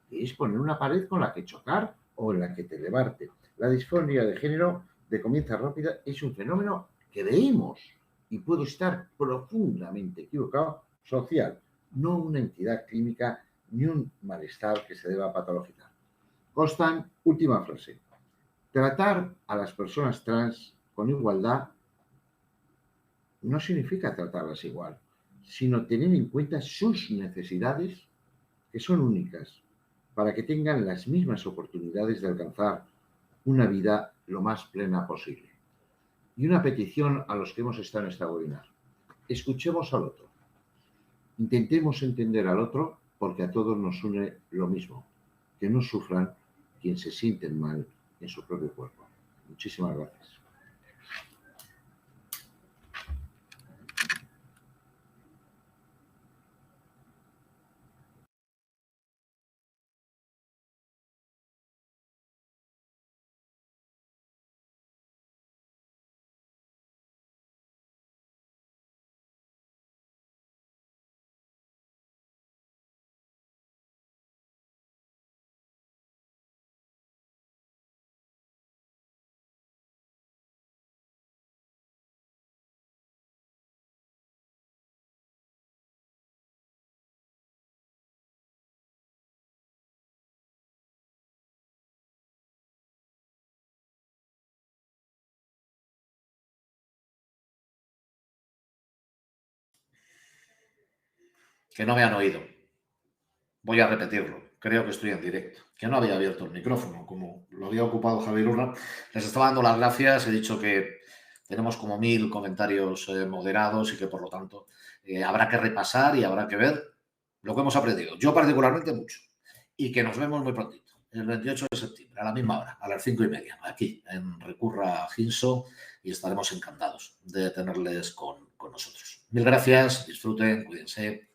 que es poner una pared con la que chocar o en la que te elevarte. La disforia de género de comienza rápida es un fenómeno que veímos, y puedo estar profundamente equivocado, social, no una entidad clínica ni un malestar que se deba patologizar. Constant, última frase. Tratar a las personas trans con igualdad no significa tratarlas igual, sino tener en cuenta sus necesidades, que son únicas, para que tengan las mismas oportunidades de alcanzar una vida lo más plena posible. Y una petición a los que hemos estado en esta webinar. Escuchemos al otro. Intentemos entender al otro porque a todos nos une lo mismo. Que no sufran quienes se sienten mal en su propio cuerpo. Muchísimas gracias. que no me han oído. Voy a repetirlo, creo que estoy en directo, que no había abierto el micrófono, como lo había ocupado Javier Urra. Les estaba dando las gracias, he dicho que tenemos como 1000 comentarios moderados y que por lo tanto habrá que repasar y habrá que ver lo que hemos aprendido. Yo particularmente mucho. Y que nos vemos muy prontito, el 28 de septiembre, a la misma hora, a las 5:30, aquí en Recurra Ginso, y estaremos encantados de tenerles con nosotros. Mil gracias, disfruten, cuídense.